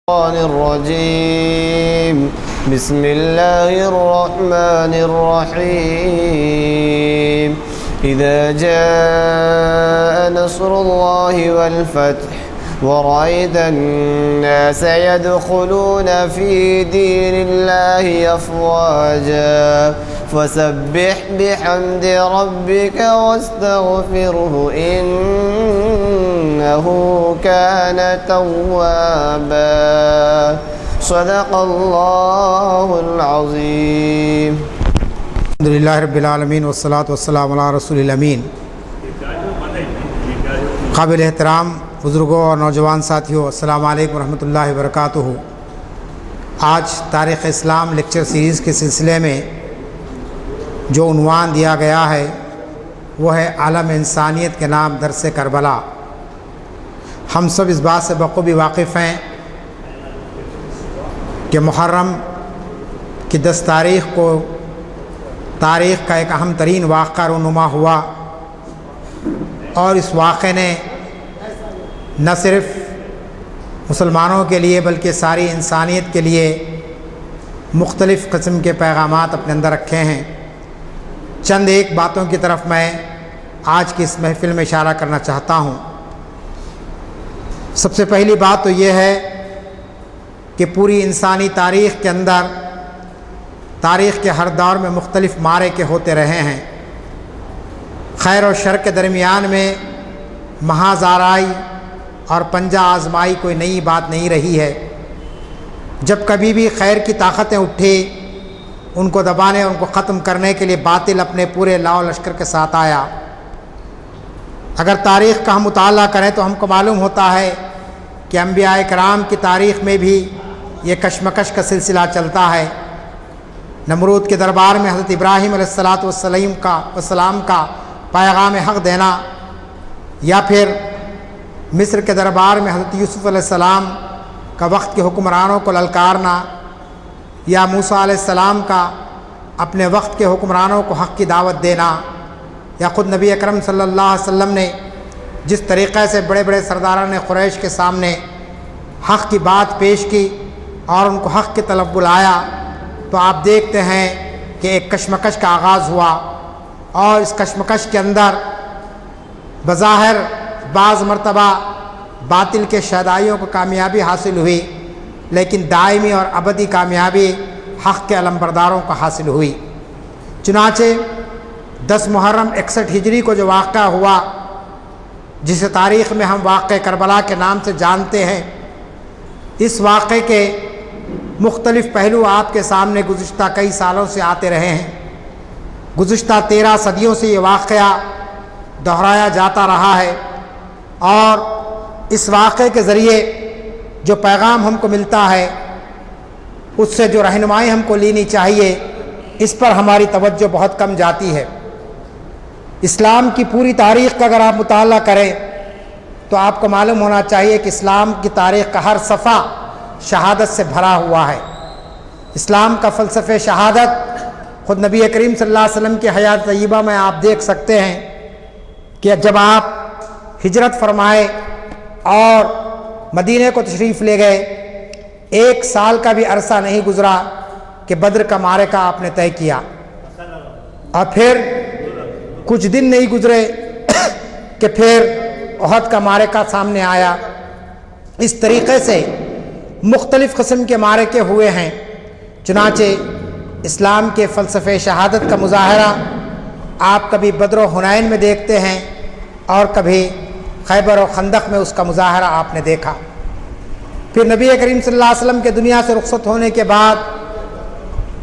الشيطان الرجيم بسم الله الرحمن الرحيم إذا جاء نصر الله والفتح ورأيت الناس يدخلون في دين الله أفواجا فسبح بحمد ربك واستغفره إنه كان توابا صدق الله العظيم. الحمد للہ رب العالمین والصلاة والسلام علی رسول الامین. قابل احترام بزرگوں اور نوجوان ساتھیوں، السلام علیکم ورحمۃ اللہ وبرکاتہ. آج تاریخ اسلام لیکچر سیریز کے سلسلے میں جو عنوان دیا گیا ہے وہ ہے عالم انسانیت کے نام درس کربلا. ہم سب اس بات سے بخوبی واقف ہیں کہ محرم کی 10 تاریخ کو تاریخ کا ایک اہم ترین واقعہ رونما ہوا، اور اس واقعے نے نہ صرف مسلمانوں کے لیے بلکہ ساری انسانیت کے لیے مختلف قسم کے پیغامات اپنے اندر رکھے ہیں. چند ایک باتوں کی طرف میں آج کی اس محفل میں اشارہ کرنا چاہتا ہوں. سب سے پہلی بات تو یہ ہے کہ پوری انسانی تاریخ کے اندر تاریخ کے ہر دور میں مختلف معرکے ہوتے رہے ہیں. خیر اور شر کے درمیان میں محاذ آرائی اور پنجہ آزمائی کوئی نئی بات نہیں رہی ہے. جب کبھی بھی خیر کی طاقتیں اٹھی، ان کو دبانے اور ان کو ختم کرنے کے لیے باطل اپنے پورے لاؤ لشکر کے ساتھ آیا. اگر تاریخ کا ہم مطالعہ کریں تو ہم کو معلوم ہوتا ہے کہ انبیاء کرام کی تاریخ میں بھی یہ کشمکش کا سلسلہ چلتا ہے. نمرود کے دربار میں حضرت ابراہیم علیہ السلام کا پیغام حق دینا، یا پھر مصر کے دربار میں حضرت یوسف علیہ السلام کا وقت کے حکمرانوں کو للکارنا، یا موسیٰ علیہ السلام کا اپنے وقت کے حکمرانوں کو حق کی دعوت دینا، یا خود نبی اکرم صلی اللہ علیہ وسلم نے جس طریقے سے بڑے بڑے سرداران قریش کے سامنے حق کی بات پیش کی اور ان کو حق کی طرف بلایا، تو آپ دیکھتے ہیں کہ ایک کشمکش کا آغاز ہوا. اور اس کشمکش کے اندر بظاہر بعض مرتبہ باطل کے شہدائیوں کو کامیابی حاصل ہوئی، لیکن دائمی اور ابدی کامیابی حق کے علمبرداروں کو حاصل ہوئی. چنانچہ 10 محرم 61 ہجری کو جو واقعہ ہوا، جسے تاریخ میں ہم واقعہ کربلا کے نام سے جانتے ہیں، اس واقعے کے مختلف پہلو آپ کے سامنے گزشتہ کئی سالوں سے آتے رہے ہیں. گزشتہ 13 صدیوں سے یہ واقعہ دہرایا جاتا رہا ہے، اور اس واقعے کے ذریعے جو پیغام ہم کو ملتا ہے، اس سے جو رہنمائی ہم کو لینی چاہیے، اس پر ہماری توجہ بہت کم جاتی ہے. اسلام کی پوری تاریخ کا اگر آپ مطالعہ کریں تو آپ کو معلوم ہونا چاہیے کہ اسلام کی تاریخ کا ہر صفحہ شہادت سے بھرا ہوا ہے. اسلام کا فلسفہ شہادت خود نبی کریم صلی اللہ علیہ وسلم کی حیات طیبہ میں آپ دیکھ سکتے ہیں کہ جب آپ ہجرت فرمائے اور مدینے کو تشریف لے گئے، 1 سال کا بھی عرصہ نہیں گزرا کہ بدر کا معرکہ آپ نے طے کیا، اور پھر کچھ دن نہیں گزرے کہ پھر احد کا معرکہ سامنے آیا. اس طریقے سے مختلف قسم کے معرکے ہوئے ہیں. چنانچہ اسلام کے فلسفے شہادت کا مظاہرہ آپ کبھی بدر و حنین میں دیکھتے ہیں، اور کبھی خیبر و خندق میں اس کا مظاہرہ آپ نے دیکھا. پھر نبی کریم صلی اللہ علیہ وسلم کے دنیا سے رخصت ہونے کے بعد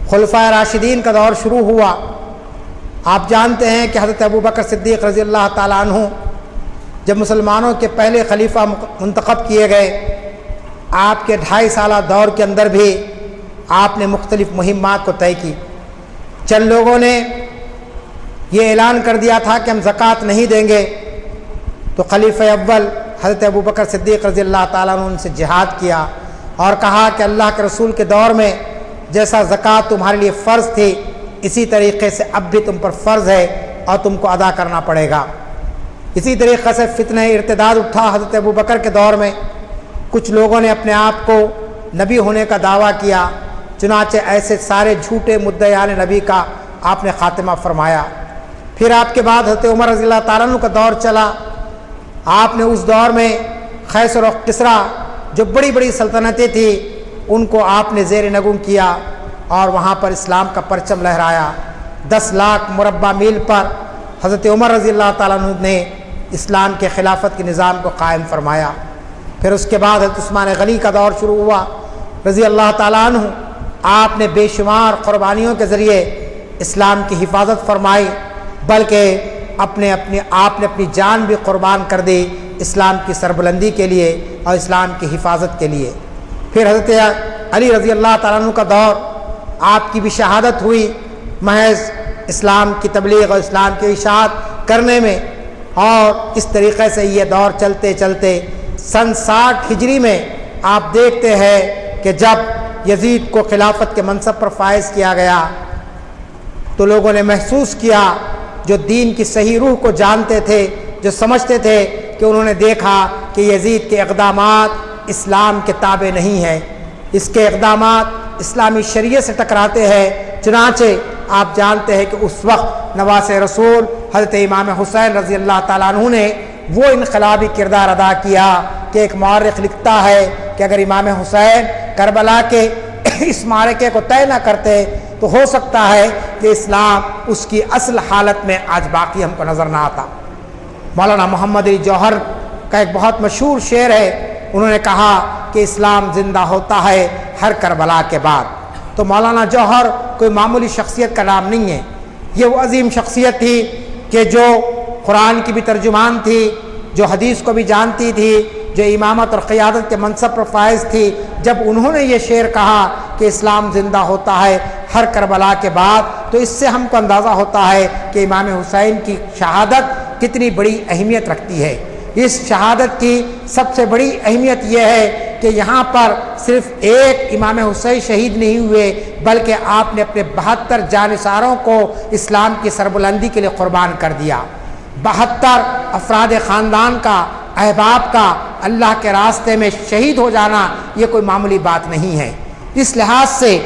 خلفائے راشدین کا دور شروع ہوا. آپ جانتے ہیں کہ حضرت ابوبکر صدیق رضی اللہ تعالیٰ عنہ جب مسلمانوں کے پہلے خلیفہ منتخب کیے گئے، آپ کے 2.5 سالہ دور کے اندر بھی آپ نے مختلف مہمات کو طے کی. چند لوگوں نے یہ اعلان کر دیا تھا کہ ہم زکوٰۃ نہیں دیں گے، تو خلیفہ اول حضرت ابوبکر صدیق رضی اللہ تعالیٰ عنہ ان سے جہاد کیا اور کہا کہ اللہ کے رسول کے دور میں جیسا زکوٰۃ تمہارے لیے فرض تھی، اسی طریقے سے اب بھی تم پر فرض ہے اور تم کو ادا کرنا پڑے گا. اسی طریقے سے فتنہ ارتداد اٹھا حضرت ابوبکر کے دور میں. کچھ لوگوں نے اپنے آپ کو نبی ہونے کا دعویٰ کیا، چنانچہ ایسے سارے جھوٹے مدعیان نبی کا آپ نے خاتمہ فرمایا۔ پھر آپ کے بعد حضرت عمر رضی اللہ تعالیٰ عنہ کا دور چلا۔ آپ نے اس دور میں قیصر و کسریٰ جو بڑی بڑی سلطنتیں تھیں ان کو آپ نے زیر نگوں کیا اور وہاں پر اسلام کا پرچم لہرایا۔ 10 لاکھ مربع میل پر حضرت عمر رضی اللہ تعالیٰ عنہ نے اسلام کے خلافت کے نظام کو قائم فرمایا۔ پھر اس کے بعد حضرت عثمان غنی کا دور شروع ہوا رضی اللہ تعالیٰ عنہ۔ آپ نے بے شمار قربانیوں کے ذریعے اسلام کی حفاظت فرمائی، بلکہ آپ نے اپنی جان بھی قربان کر دی اسلام کی سربلندی کے لیے اور اسلام کی حفاظت کے لیے۔ پھر حضرت علی رضی اللہ تعالیٰ عنہ کا دور، آپ کی بھی شہادت ہوئی محض اسلام کی تبلیغ اور اسلام کی اشاعت کرنے میں، اور اس طریقے سے یہ دور چلتے چلتے سن 60 ہجری میں آپ دیکھتے ہیں کہ جب یزید کو خلافت کے منصب پر فائز کیا گیا تو لوگوں نے محسوس کیا، جو دین کی صحیح روح کو جانتے تھے، جو سمجھتے تھے، کہ انہوں نے دیکھا کہ یزید کے اقدامات اسلام کے تابع نہیں ہیں، اس کے اقدامات اسلامی شریعت سے ٹکراتے ہیں۔ چنانچہ آپ جانتے ہیں کہ اس وقت نواز رسول حضرت امام حسین رضی اللہ تعالیٰ عنہ نے وہ انقلابی کردار ادا کیا کہ ایک مورخ لکھتا ہے کہ اگر امام حسین کربلا کے اس معرکے کو طے نہ کرتے تو ہو سکتا ہے کہ اسلام اس کی اصل حالت میں آج باقی ہم کو نظر نہ آتا۔ مولانا محمد علی جوہر کا ایک بہت مشہور شعر ہے، انہوں نے کہا کہ اسلام زندہ ہوتا ہے ہر کربلا کے بعد۔ تو مولانا جوہر کوئی معمولی شخصیت کا نام نہیں ہے، یہ وہ عظیم شخصیت تھی کہ جو قرآن کی بھی ترجمان تھی، جو حدیث کو بھی جانتی تھی، جو امامت اور قیادت کے منصب پر فائز تھی۔ جب انہوں نے یہ شعر کہا کہ اسلام زندہ ہوتا ہے ہر کربلا کے بعد، تو اس سے ہم کو اندازہ ہوتا ہے کہ امام حسین کی شہادت کتنی بڑی اہمیت رکھتی ہے۔ اس شہادت کی سب سے بڑی اہمیت یہ ہے کہ یہاں پر صرف ایک امام حسین شہید نہیں ہوئے، بلکہ آپ نے اپنے 72 جانثاروں کو اسلام کی سربلندی کے لیے قربان کر دیا۔ 72 افراد خاندان کا، احباب کا اللہ کے راستے میں شہید ہو جانا یہ کوئی معمولی بات نہیں ہے۔ اس لحاظ سے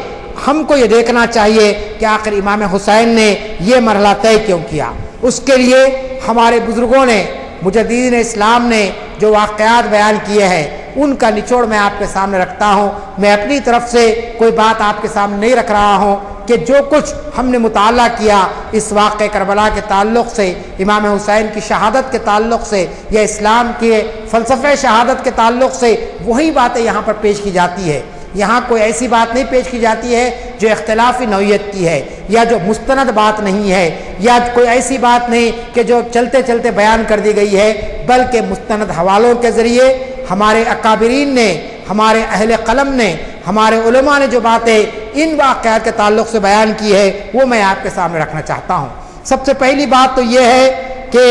ہم کو یہ دیکھنا چاہیے کہ آخر امام حسین نے یہ مرحلہ طے کیوں کیا۔ اس کے لیے ہمارے بزرگوں نے، مجددین اسلام نے جو واقعات بیان کیے ہیں ان کا نچوڑ میں آپ کے سامنے رکھتا ہوں۔ میں اپنی طرف سے کوئی بات آپ کے سامنے نہیں رکھ رہا ہوں کہ جو کچھ ہم نے مطالعہ کیا اس واقع کربلا کے تعلق سے، امام حسین کی شہادت کے تعلق سے، یا اسلام کے فلسفہ شہادت کے تعلق سے، وہی باتیں یہاں پر پیش کی جاتی ہے۔ یہاں کوئی ایسی بات نہیں پیش کی جاتی ہے جو اختلافی نوعیت کی ہے، یا جو مستند بات نہیں ہے، یا کوئی ایسی بات نہیں کہ جو چلتے چلتے بیان کر دی گئی ہے، بلکہ مستند حوالوں کے ذریعے ہمارے اکابرین نے، ہمارے اہل قلم نے، ہمارے علماء نے جو باتیں ان واقعات کے تعلق سے بیان کی ہے وہ میں آپ کے سامنے رکھنا چاہتا ہوں۔ سب سے پہلی بات تو یہ ہے کہ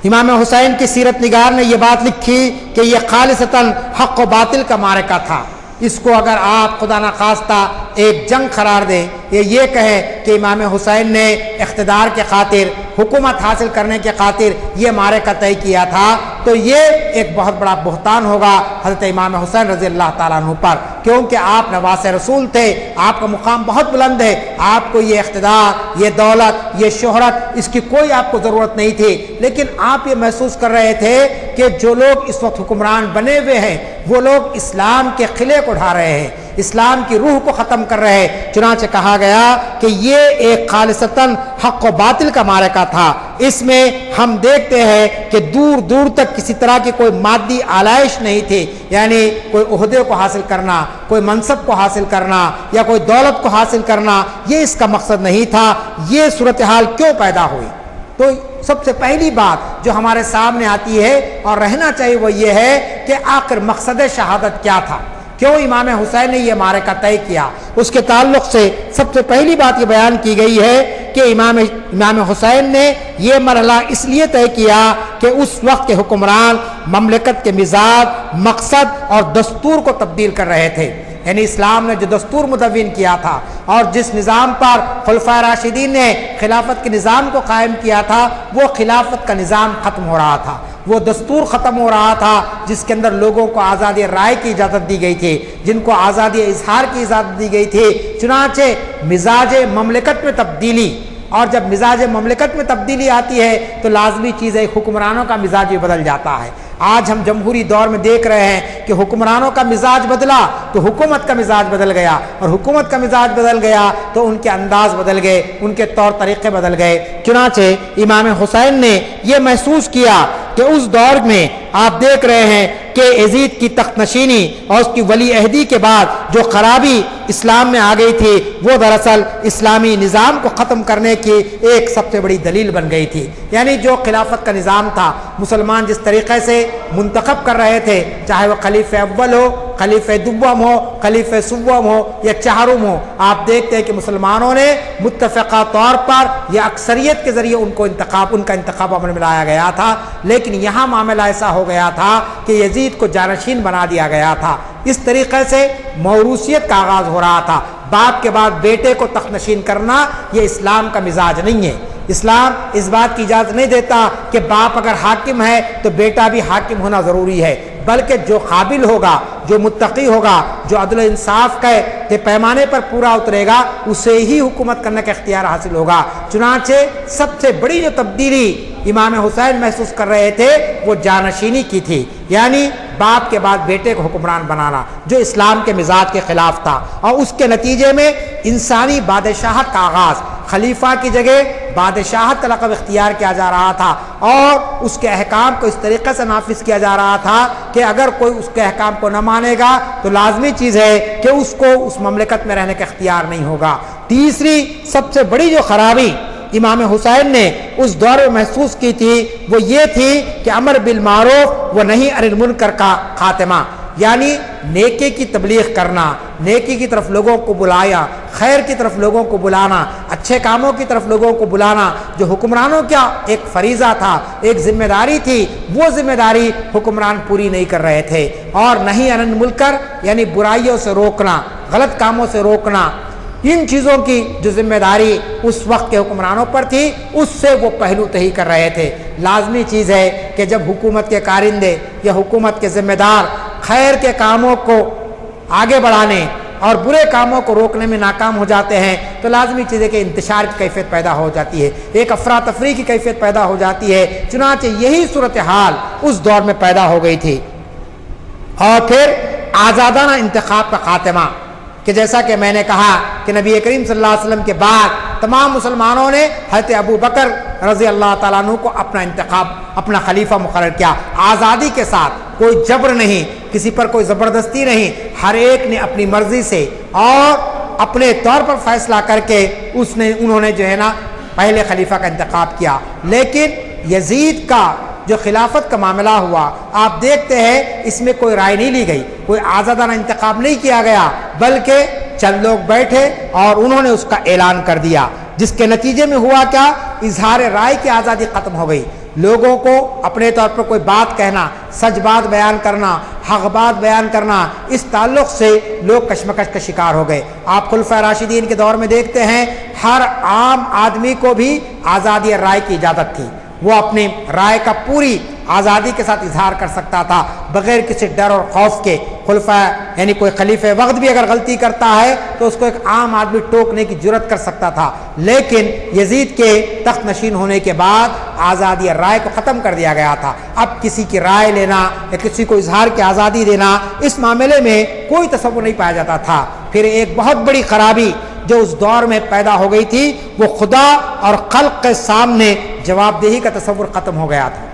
امام حسین کی سیرت نگار نے یہ بات لکھی کہ یہ خالصتاً حق و باطل کا معرکہ تھا۔ اس کو اگر آپ خدا نخواستہ ایک جنگ قرار دیں، یہ کہیں کہ امام حسین نے اقتدار کے خاطر، حکومت حاصل کرنے کے خاطر یہ معرکہ طے کیا تھا، تو یہ ایک بہت بڑا بہتان ہوگا حضرت امام حسین رضی اللہ تعالیٰ عنہ پر، کیونکہ آپ نواز رسول تھے، آپ کا مقام بہت بلند ہے، آپ کو یہ اقتدار، یہ دولت، یہ شہرت، اس کی کوئی آپ کو ضرورت نہیں تھی، لیکن آپ یہ محسوس کر رہے تھے کہ جو لوگ اس وقت حکمران بنے ہوئے ہیں وہ لوگ اسلام کے قلعے کو ڈھا رہے ہیں، اسلام کی روح کو ختم کر رہے ہیں۔ چنانچہ کہا گیا کہ یہ ایک خالصتاً حق و باطل کا معرکہ تھا۔ اس میں ہم دیکھتے ہیں کہ دور دور تک کسی طرح کی کوئی مادی آلائش نہیں تھی، یعنی کوئی عہدے کو حاصل کرنا، کوئی منصب کو حاصل کرنا، یا کوئی دولت کو حاصل کرنا، یہ اس کا مقصد نہیں تھا۔ یہ صورتحال کیوں پیدا ہوئی؟ تو سب سے پہلی بات جو ہمارے سامنے آتی ہے اور رہنا چاہیے وہ یہ ہے کہ آخر مقصد شہادت کیا تھا، کیوں امام حسین نے یہ معرکہ طے کیا۔ اس کے تعلق سے سب سے پہلی بات یہ بیان کی گئی ہے کہ امام حسین نے یہ مرحلہ اس لیے طے کیا کہ اس وقت کے حکمران مملکت کے مزاج، مقصد اور دستور کو تبدیل کر رہے تھے۔ یعنی اسلام نے جو دستور مدون کیا تھا اور جس نظام پر خلفائے راشدین نے خلافت کے نظام کو قائم کیا تھا، وہ خلافت کا نظام ختم ہو رہا تھا، وہ دستور ختم ہو رہا تھا جس کے اندر لوگوں کو آزادی رائے کی اجازت دی گئی تھی، جن کو آزادی اظہار کی اجازت دی گئی تھی۔ چنانچہ مزاج مملکت میں تبدیلی، اور جب مزاج مملکت میں تبدیلی آتی ہے تو لازمی چیز ہے حکمرانوں کا مزاج بھی بدل جاتا ہے۔ آج ہم جمہوری دور میں دیکھ رہے ہیں کہ حکمرانوں کا مزاج بدلا تو حکومت کا مزاج بدل گیا، اور حکومت کا مزاج بدل گیا تو ان کے انداز بدل گئے، ان کے طور طریقے بدل گئے۔ چنانچہ امام حسین نے یہ محسوس کیا کہ اس دور میں آپ دیکھ رہے ہیں کہ یزید کی تخت نشینی اور اس کی ولی عہدی کے بعد جو خرابی اسلام میں آ گئی تھی، وہ دراصل اسلامی نظام کو ختم کرنے کی ایک سب سے بڑی دلیل بن گئی تھی۔ یعنی جو خلافت کا نظام تھا، مسلمان جس طریقے سے منتخب کر رہے تھے، چاہے وہ خلیفہ اول ہو، خلیفہ دوم ہو، خلیفہ سوم ہو یا چہارم ہو، آپ دیکھتے ہیں کہ مسلمانوں نے متفقہ طور پر یا اکثریت کے ذریعے ان کا انتخاب عمل میں لایا گیا تھا۔ لیکن یہاں معاملہ ایسا ہو گیا تھا کہ یزید کو جانشین بنا دیا گیا تھا۔ اس طریقے سے موروثیت کا آغاز ہو رہا تھا، باپ کے بعد بیٹے کو تخت نشین کرنا یہ اسلام کا مزاج نہیں ہے۔ اسلام اس بات کی اجازت نہیں دیتا کہ باپ اگر حاکم ہے تو بیٹا بھی حاکم ہونا ضروری ہے، بلکہ جو قابل ہوگا، جو متقی ہوگا، جو عدل و انصاف کے پیمانے پر پورا اترے گا، اسے ہی حکومت کرنے کا اختیار حاصل ہوگا۔ چنانچہ سب سے بڑی جو تبدیلی امام حسین محسوس کر رہے تھے وہ جانشینی کی تھی، یعنی باپ کے بعد بیٹے کو حکمران بنانا، جو اسلام کے مزاج کے خلاف تھا، اور اس کے نتیجے میں انسانی بادشاہت کا آغاز، خلیفہ کی جگہ بادشاہت کا لقب اختیار کیا جا رہا تھا، اور اس کے احکام کو اس طریقے سے نافذ کیا جا رہا تھا کہ اگر کوئی اس کے احکام کو نہ مانے گا تو لازمی چیز ہے کہ اس کو اس مملکت میں رہنے کا اختیار نہیں ہوگا۔ تیسری سب سے بڑی جو خرابی امام حسین نے اس دور میں محسوس کی تھی وہ یہ تھی کہ امر بالمعروف و نہی عن المنکر کا خاتمہ، یعنی نیکی کی تبلیغ کرنا، نیکی کی طرف لوگوں کو بلایا، خیر کی طرف لوگوں کو بلانا، اچھے کاموں کی طرف لوگوں کو بلانا، جو حکمرانوں کا ایک فریضہ تھا، ایک ذمہ داری تھی، وہ ذمہ داری حکمران پوری نہیں کر رہے تھے۔ اور نہی عن المنکر یعنی برائیوں سے روکنا، غلط کاموں سے روکنا، ان چیزوں کی جو ذمہ داری اس وقت کے حکمرانوں پر تھی اس سے وہ پہلو تہی کر رہے تھے۔ لازمی چیز ہے کہ جب حکومت کے کارندے یا حکومت کے ذمہ دار خیر کے کاموں کو آگے بڑھانے اور برے کاموں کو روکنے میں ناکام ہو جاتے ہیں تو لازمی چیز ہے کہ انتشار کی کیفیت پیدا ہو جاتی ہے، ایک افراتفری کی کیفیت پیدا ہو جاتی ہے۔ چنانچہ یہی صورتحال اس دور میں پیدا ہو گئی تھی۔ اور پھر آزادانہ انتخاب کا خاتمہ، کہ جیسا کہ میں نے کہا کہ نبی کریم صلی اللہ علیہ وسلم کے بعد تمام مسلمانوں نے حضرت ابو بکر رضی اللہ تعالیٰ عنہ کو اپنا انتخاب، اپنا خلیفہ مقرر کیا، آزادی کے ساتھ، کوئی جبر نہیں، کسی پر کوئی زبردستی نہیں، ہر ایک نے اپنی مرضی سے اور اپنے طور پر فیصلہ کر کے انہوں نے جو ہے نا پہلے خلیفہ کا انتخاب کیا۔ لیکن یزید کا جو خلافت کا معاملہ ہوا، آپ دیکھتے ہیں اس میں کوئی رائے نہیں لی گئی، کوئی آزادانہ انتخاب نہیں کیا گیا، بلکہ چند لوگ بیٹھے اور انہوں نے اس کا اعلان کر دیا، جس کے نتیجے میں ہوا کیا، اظہار رائے کی آزادی ختم ہو گئی۔ لوگوں کو اپنے طور پر کوئی بات کہنا، سچ بات بیان کرنا، حق بات بیان کرنا، اس تعلق سے لوگ کشمکش کا شکار ہو گئے۔ آپ خلفائے راشدین کے دور میں دیکھتے ہیں ہر عام آدمی کو بھی آزادی رائے کی اجازت تھی، وہ اپنی رائے کا پوری آزادی کے ساتھ اظہار کر سکتا تھا بغیر کسی ڈر اور خوف کے۔ خلفاء یعنی کوئی خلیفہ وقت بھی اگر غلطی کرتا ہے تو اس کو ایک عام آدمی ٹوکنے کی جرات کر سکتا تھا، لیکن یزید کے تخت نشین ہونے کے بعد آزادی رائے کو ختم کر دیا گیا تھا۔ اب کسی کی رائے لینا یا کسی کو اظہار کی آزادی دینا، اس معاملے میں کوئی تصور نہیں پایا جاتا تھا۔ پھر ایک بہت بڑی خرابی جو اس دور میں پیدا ہو گئی تھی وہ خدا اور خلق کے سامنے جواب دہی کا تصور ختم ہو گیا تھا۔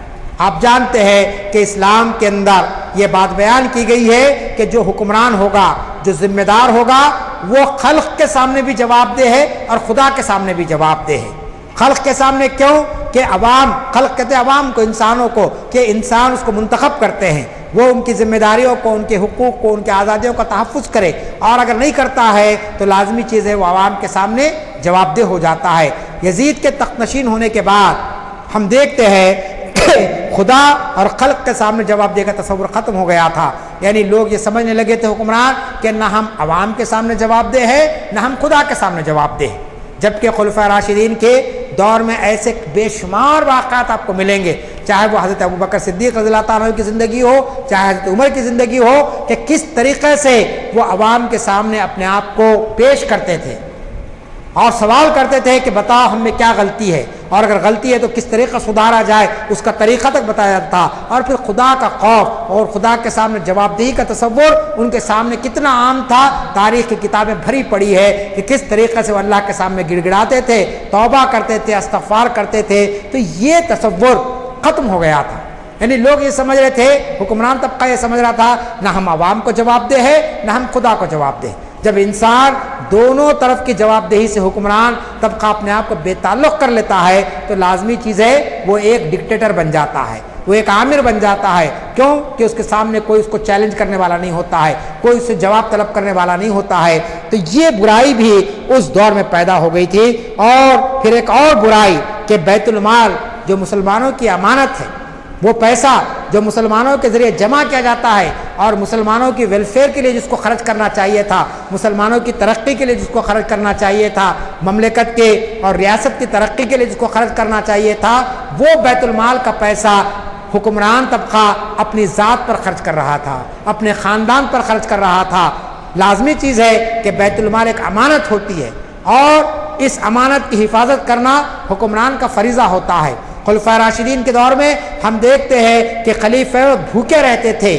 آپ جانتے ہیں کہ اسلام کے اندر یہ بات بیان کی گئی ہے کہ جو حکمران ہوگا، جو ذمہ دار ہوگا، وہ خلق کے سامنے بھی جواب دہ ہے اور خدا کے سامنے بھی جواب دہ ہے۔ خلق کے سامنے کیوں کہ عوام، خلق کہتے ہیں عوام کو، انسانوں کو، کہ انسان اس کو منتخب کرتے ہیں، وہ ان کی ذمہ داریوں کو، ان کے حقوق کو، ان کی آزادیوں کا تحفظ کرے، اور اگر نہیں کرتا ہے تو لازمی چیز ہے وہ عوام کے سامنے جواب دہ ہو جاتا ہے۔ یزید کے تخت نشین ہونے کے بعد ہم دیکھتے ہیں خدا اور خلق کے سامنے جواب دے کا تصور ختم ہو گیا تھا. یعنی لوگ یہ سمجھنے لگے تھے حکمران کہ نہ ہم عوام کے سامنے جواب دہ ہے نہ ہم خدا کے سامنے جواب دہ. جبکہ خلفائے راشدین کے دور میں ایسے بے شمار واقعات آپ کو ملیں گے, چاہے وہ حضرت ابوبکر صدیق رضی اللہ تعالیٰ عنہ کی زندگی ہو, چاہے حضرت عمر کی زندگی ہو, کہ کس طریقے سے وہ عوام کے سامنے اپنے آپ کو پیش کرتے تھے اور سوال کرتے تھے کہ بتاؤ ہم میں کیا غلطی ہے, اور اگر غلطی ہے تو کس طریقہ سدھارا جائے, اس کا طریقہ تک بتایا جاتا تھا. اور پھر خدا کا خوف اور خدا کے سامنے جواب دہی کا تصور ان کے سامنے کتنا عام تھا. تاریخ کی کتابیں بھری پڑی ہے کہ کس طریقے سے وہ اللہ کے سامنے گڑ گڑاتے تھے, توبہ کرتے تھے, استغفار کرتے تھے. تو یہ تصور ختم ہو گیا تھا. یعنی لوگ یہ سمجھ رہے تھے, حکمران طبقہ یہ سمجھ رہا تھا نہ ہم عوام کو جواب دہ ہے نہ ہم خدا کو جواب دہ. جب انسان دونوں طرف کی جواب دہی سے حکمران طبقہ اپنے آپ کو بے تعلق کر لیتا ہے تو لازمی چیز ہے وہ ایک ڈکٹیٹر بن جاتا ہے, وہ ایک آمر بن جاتا ہے. کیوں کہ اس کے سامنے کوئی اس کو چیلنج کرنے والا نہیں ہوتا ہے, کوئی اس سے جواب طلب کرنے والا نہیں ہوتا ہے. تو یہ برائی بھی اس دور میں پیدا ہو گئی تھی. اور پھر ایک اور برائی کہ بیت المال جو مسلمانوں کی امانت ہے, وہ پیسہ جو مسلمانوں کے ذریعے جمع کیا جاتا ہے اور مسلمانوں کی ویلفیئر کے لیے جس کو خرچ کرنا چاہیے تھا, مسلمانوں کی ترقی کے لیے جس کو خرچ کرنا چاہیے تھا, مملکت کے اور ریاست کی ترقی کے لیے جس کو خرچ کرنا چاہیے تھا, وہ بیت المال کا پیسہ حکمران طبقہ اپنی ذات پر خرچ کر رہا تھا, اپنے خاندان پر خرچ کر رہا تھا. لازمی چیز ہے کہ بیت المال ایک امانت ہوتی ہے اور اس امانت کی حفاظت کرنا حکمران کا فریضہ ہوتا ہے. خلفائے راشدین کے دور میں ہم دیکھتے ہیں کہ خلیفہ بھوکے رہتے تھے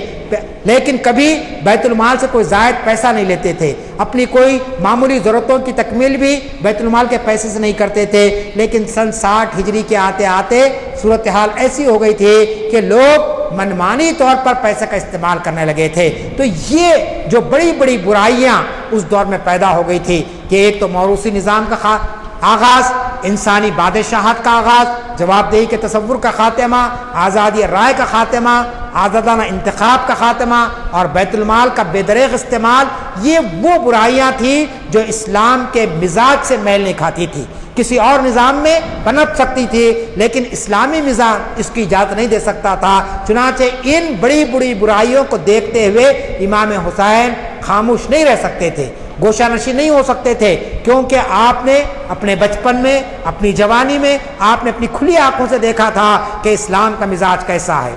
لیکن کبھی بیت المال سے کوئی زائد پیسہ نہیں لیتے تھے, اپنی کوئی معمولی ضرورتوں کی تکمیل بھی بیت المال کے پیسے سے نہیں کرتے تھے. لیکن سن 60 ہجری کے آتے آتے صورتحال ایسی ہو گئی تھی کہ لوگ منمانی طور پر پیسے کا استعمال کرنے لگے تھے. تو یہ جو بڑی بڑی برائیاں اس دور میں پیدا ہو گئی تھی کہ ایک تو موروثی نظام کا آغاز, انسانی بادشاہت کا آغاز, جواب دہی کے تصور کا خاتمہ, آزادی رائے کا خاتمہ, آزادانہ انتخاب کا خاتمہ اور بیت المال کا بے دریغ استعمال. یہ وہ برائیاں تھیں جو اسلام کے مزاج سے میل نہیں کھاتی تھی. کسی اور نظام میں پنپ سکتی تھی لیکن اسلامی نظام اس کی اجازت نہیں دے سکتا تھا. چنانچہ ان بڑی بڑی برائیوں کو دیکھتے ہوئے امام حسین خاموش نہیں رہ سکتے تھے, گوشہ نشین نہیں ہو سکتے تھے, کیونکہ آپ نے اپنے بچپن میں, اپنی جوانی میں آپ نے اپنی کھلی آنکھوں سے دیکھا تھا کہ اسلام کا مزاج کیسا ہے,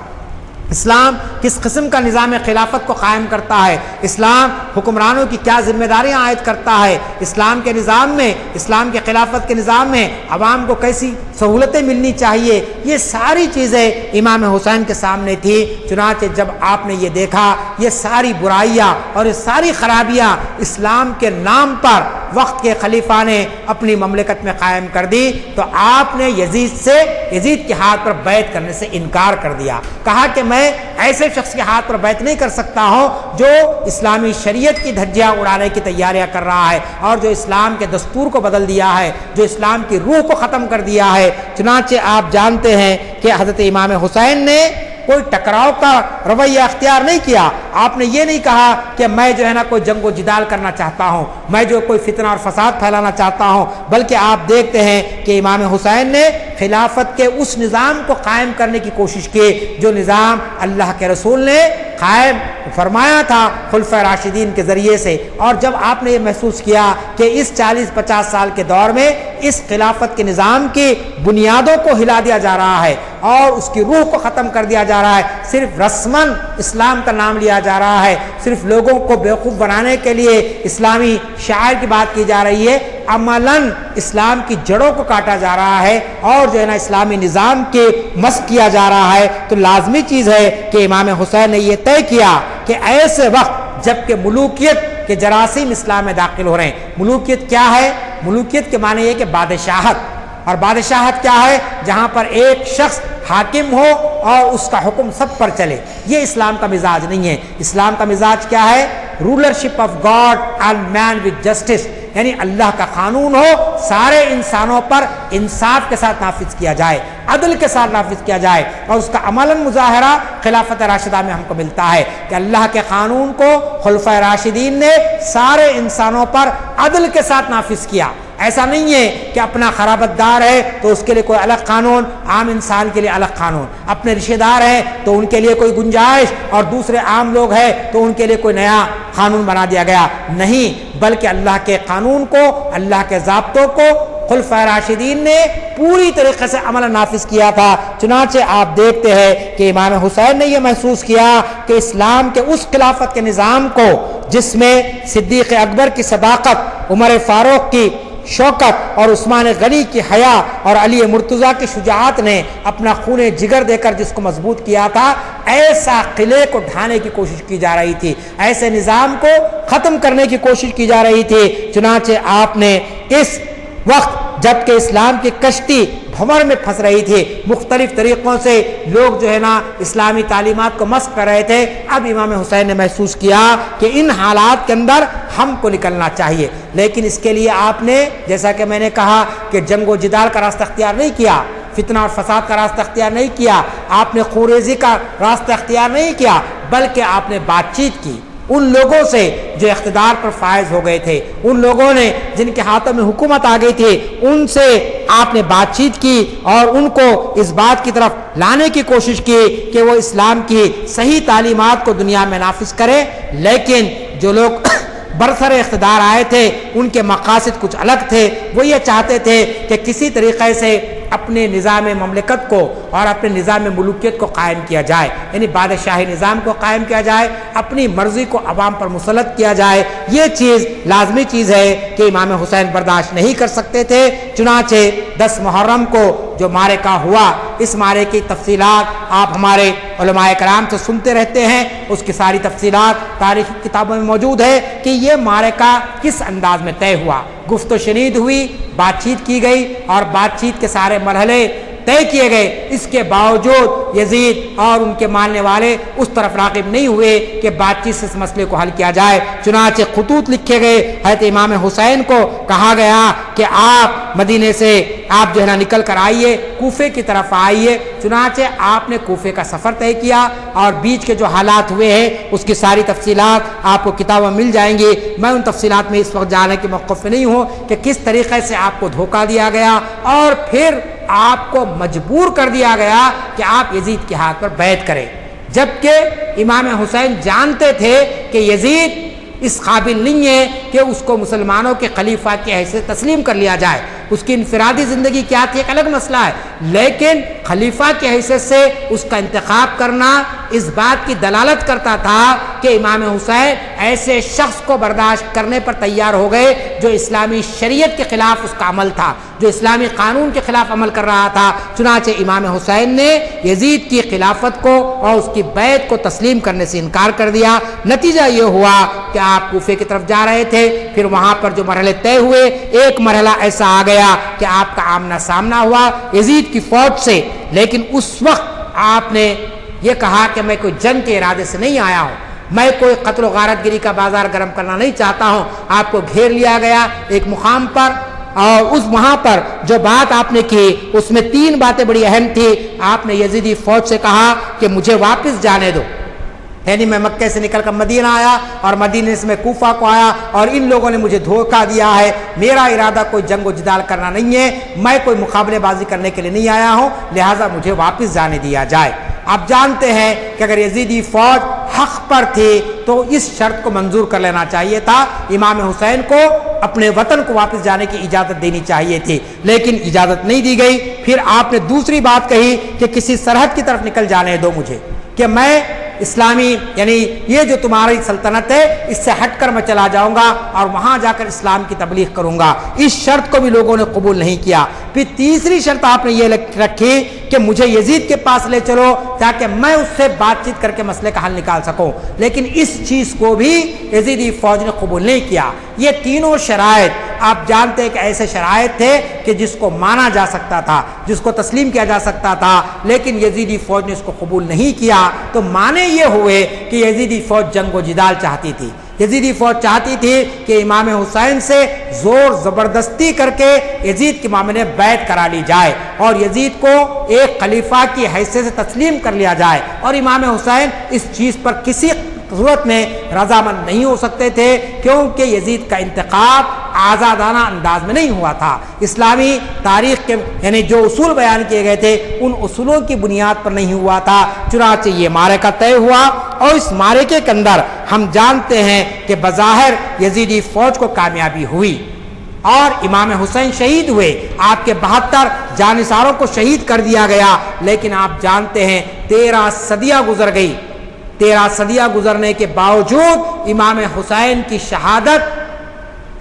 اسلام کس قسم کا نظام خلافت کو قائم کرتا ہے, اسلام حکمرانوں کی کیا ذمہ داریاں عائد کرتا ہے, اسلام کے نظام میں, اسلام کے خلافت کے نظام میں عوام کو کیسی سہولتیں ملنی چاہیے. یہ ساری چیزیں امام حسین کے سامنے تھی. چنانچہ جب آپ نے یہ دیکھا یہ ساری برائیاں اور یہ ساری خرابیاں اسلام کے نام پر وقت کے خلیفہ نے اپنی مملکت میں قائم کر دی تو آپ نے یزید کے ہاتھ پر بیعت کرنے سے انکار کر دیا. کہا کہ میں ایسے شخص کے ہاتھ پر بیعت نہیں کر سکتا ہوں جو اسلامی شریعت کی دھجیاں اڑانے کی تیاریاں کر رہا ہے اور جو اسلام کے دستور کو بدل دیا ہے, جو اسلام کی روح کو ختم کر دیا ہے. چنانچہ آپ جانتے ہیں کہ حضرت امام حسین نے کوئی ٹکراؤ کا رویہ اختیار نہیں کیا. آپ نے یہ نہیں کہا کہ میں جو ہے نا کوئی جنگ و جدال کرنا چاہتا ہوں, میں جو کوئی فتنہ اور فساد پھیلانا چاہتا ہوں, بلکہ آپ دیکھتے ہیں کہ امام حسین نے خلافت کے اس نظام کو قائم کرنے کی کوشش کی جو نظام اللہ کے رسول نے قائم فرمایا تھا خلفائے راشدین کے ذریعے سے. اور جب آپ نے یہ محسوس کیا کہ اس 40-50 سال کے دور میں اس خلافت کے نظام کی بنیادوں کو ہلا دیا جا رہا ہے اور اس کی روح کو ختم کر دیا جا رہا ہے, صرف رسماً اسلام کا نام لیا جا رہا ہے, صرف لوگوں کو بیوقوف بنانے کے لیے اسلامی شعائر کی بات کی جا رہی ہے, عملاً اسلام کی جڑوں کو کاٹا جا رہا ہے اور جو ہے نا اسلامی نظام کے مسخ کیا جا رہا ہے. تو لازمی چیز ہے کہ امام حسین نے یہ طے کیا کہ ایسے وقت جب کہ ملوکیت کے جراثیم اسلام میں داخل ہو رہے ہیں. ملوکیت کیا ہے؟ ملوکیت کے معنی یہ کہ بادشاہت, اور بادشاہت کیا ہے؟ جہاں پر ایک شخص حاکم ہو اور اس کا حکم سب پر چلے. یہ اسلام کا مزاج نہیں ہے. اسلام کا مزاج کیا ہے؟ Rulership of God and man with justice, یعنی اللہ کا قانون ہو, سارے انسانوں پر انصاف کے ساتھ نافذ کیا جائے, عدل کے ساتھ نافذ کیا جائے. اور اس کا عملاً مظاہرہ خلافت راشدہ میں ہم کو ملتا ہے کہ اللہ کے قانون کو خلفائے راشدین نے سارے انسانوں پر عدل کے ساتھ نافذ کیا. ایسا نہیں ہے کہ اپنا خرابت دار ہے تو اس کے لیے کوئی الگ قانون، عام انسان کے لیے الگ قانون، اپنے رشتہ دار ہیں تو ان کے لیے کوئی گنجائش اور دوسرے عام لوگ ہیں تو ان کے لیے کوئی نیا قانون بنا دیا گیا، نہیں، بلکہ اللہ کے قانون کو، اللہ کے ضابطوں کو خلفائے راشدین نے پوری طریقے سے عمل نافذ کیا تھا۔ چنانچہ آپ دیکھتے ہیں کہ امام حسین نے یہ محسوس کیا کہ اسلام کے اس خلافت کے نظام کو جس میں صدیق اکبر کی صداقت، عمر فاروق کی شوکت اور عثمان غنی کی حیا اور علی مرتضیٰ کی شجاعت نے اپنا خون جگر دے کر جس کو مضبوط کیا تھا، ایسا قلعے کو ڈھانے کی کوشش کی جا رہی تھی، ایسے نظام کو ختم کرنے کی کوشش کی جا رہی تھی۔ چنانچہ آپ نے اس وقت جبکہ اسلام کی کشتی بھنور میں پھنس رہی تھی، مختلف طریقوں سے لوگ جو ہے نا اسلامی تعلیمات کو مسخ کر رہے تھے، اب امام حسین نے محسوس کیا کہ ان حالات کے اندر ہم کو نکلنا چاہیے، لیکن اس کے لیے آپ نے جیسا کہ میں نے کہا کہ جنگ و جدال کا راستہ اختیار نہیں کیا، فتنہ اور فساد کا راستہ اختیار نہیں کیا، آپ نے خوریزی کا راستہ اختیار نہیں کیا، بلکہ آپ نے بات چیت کی ان لوگوں سے جو اقتدار پر فائز ہو گئے تھے، ان لوگوں نے جن کے ہاتھوں میں حکومت آ گئی تھی، ان سے آپ نے بات چیت کی اور ان کو اس بات کی طرف لانے کی کوشش کی کہ وہ اسلام کی صحیح تعلیمات کو دنیا میں نافذ کرے، لیکن جو لوگ برسر اقتدار آئے تھے ان کے مقاصد کچھ الگ تھے، وہ یہ چاہتے تھے کہ کسی طریقے سے اپنے نظام مملکت کو اور اپنے نظام ملوکیت کو قائم کیا جائے، یعنی بادشاہی نظام کو قائم کیا جائے، اپنی مرضی کو عوام پر مسلط کیا جائے، یہ چیز لازمی چیز ہے کہ امام حسین برداشت نہیں کر سکتے تھے۔ چنانچہ 10 محرم کو جو معرکہ ہوا، اس معرکے کی تفصیلات آپ ہمارے علماء کرام سے سنتے رہتے ہیں، اس کی ساری تفصیلات تاریخی کتابوں میں موجود ہے کہ یہ معرکہ کس انداز میں طے ہوا، گفت و شنید ہوئی، بات چیت کی گئی اور بات چیت کے سارے مرحلے طے کیے گئے، اس کے باوجود یزید اور ان کے ماننے والے اس طرف راغب نہیں ہوئے کہ بات چیت سے اس مسئلے کو حل کیا جائے۔ چنانچہ خطوط لکھے گئے، حضرت امام حسین کو کہا گیا کہ آپ مدینے سے آپ جو ہے نا نکل کر آئیے، کوفے کی طرف آئیے۔ چنانچہ آپ نے کوفے کا سفر طے کیا اور بیچ کے جو حالات ہوئے ہیں اس کی ساری تفصیلات آپ کو کتابوں میں مل جائیں گی، میں ان تفصیلات میں اس وقت جانے کے موقف میں نہیں ہوں کہ کس طریقے سے آپ کو دھوکہ دیا گیا اور پھر آپ کو مجبور کر دیا گیا کہ آپ یزید کے ہاتھ پر بیعت کریں، جبکہ امام حسین جانتے تھے کہ یزید اس قابل نہیں ہے کہ اس کو مسلمانوں کے خلیفہ کی حیثیت تسلیم کر لیا جائے، اس کی انفرادی زندگی کیا تھی ایک الگ مسئلہ ہے، لیکن خلیفہ کی حیثیت سے اس کا انتخاب کرنا اس بات کی دلالت کرتا تھا کہ امام حسین ایسے شخص کو برداشت کرنے پر تیار ہو گئے جو اسلامی شریعت کے خلاف اس کا عمل تھا، جو اسلامی قانون کے خلاف عمل کر رہا تھا۔ چنانچہ امام حسین نے یزید کی خلافت کو اور اس کی بیعت کو تسلیم کرنے سے انکار کر دیا۔ نتیجہ یہ ہوا کہ آپ کوفے کی طرف جا رہے تھے، پھر وہاں پر جو مرحلے طے ہوئے، ایک مرحلہ ایسا آ گیا کہ آپ کا آمنا سامنا ہوا یزید کی فوج سے، لیکن اس وقت آپ نے یہ کہا کہ میں کوئی جنگ کے ارادے سے نہیں آیا ہوں، میں کوئی قتل و غارت گری کا بازار گرم کرنا نہیں چاہتا ہوں۔ آپ کو گھیر لیا گیا ایک مقام پر اور اس وہاں پر جو بات آپ نے کی اس میں 3 باتیں بڑی اہم تھی۔ آپ نے یزیدی فوج سے کہا کہ مجھے واپس جانے دو، یعنی میں مکے سے نکل کر مدینہ آیا اور مدینے سے میں کوفہ کو آیا اور ان لوگوں نے مجھے دھوکہ دیا ہے، میرا ارادہ کوئی جنگ و جدال کرنا نہیں ہے، میں کوئی مقابلے بازی کرنے کے لیے نہیں آیا ہوں، لہٰذا مجھے واپس جانے دیا جائے۔ آپ جانتے ہیں کہ اگر یزیدی فوج حق پر تھی تو اس شرط کو منظور کر لینا چاہیے تھا، امام حسین کو اپنے وطن کو واپس جانے کی اجازت دینی چاہیے تھی، لیکن اجازت نہیں دی گئی۔ پھر آپ نے دوسری بات کہی کہ کسی سرحد کی طرف نکل جانے دو مجھے، کہ میں اسلامی یعنی یہ جو تمہاری سلطنت ہے اس سے ہٹ کر میں چلا جاؤں گا اور وہاں جا کر اسلام کی تبلیغ کروں گا۔ اس شرط کو بھی لوگوں نے قبول نہیں کیا۔ پھر تیسری شرط آپ نے یہ رکھی کہ مجھے یزید کے پاس لے چلو تاکہ میں اس سے بات چیت کر کے مسئلے کا حل نکال سکوں، لیکن اس چیز کو بھی یزیدی فوج نے قبول نہیں کیا۔ یہ تینوں شرائط آپ جانتے ہیں کہ ایسے شرائط تھے کہ جس کو مانا جا سکتا تھا، جس کو تسلیم کیا جا سکتا تھا، لیکن یزیدی فوج نے اس کو قبول نہیں کیا۔ تو مانے یہ ہوئے کہ یزیدی فوج جنگ و جدال چاہتی تھی، یزیدی فوج چاہتی تھی کہ امام حسین سے زور زبردستی کر کے یزید کے معاملے میں بیعت کرا لی جائے اور یزید کو ایک خلیفہ کی حیثیت سے تسلیم کر لیا جائے، اور امام حسین اس چیز پر کسی صورت میں رضامند نہیں ہو سکتے تھے، کیونکہ یزید کا انتخاب آزادانہ انداز میں نہیں ہوا تھا. اسلامی تاریخ کے یعنی جو اصول بیان کیے گئے تھے ان اصولوں کی بنیاد پر نہیں ہوا تھا. چنانچہ یہ معرکہ طے ہوا اور اس معرکے کے اندر ہم جانتے ہیں کہ بظاہر یزیدی فوج کو کامیابی ہوئی اور امام حسین شہید ہوئے. آپ کے 72 جانثاروں کو شہید کر دیا گیا. لیکن آپ جانتے ہیں 13 صدیاں گزر گئی. 13 صدیاں گزرنے کے باوجود امام حسین کی شہادت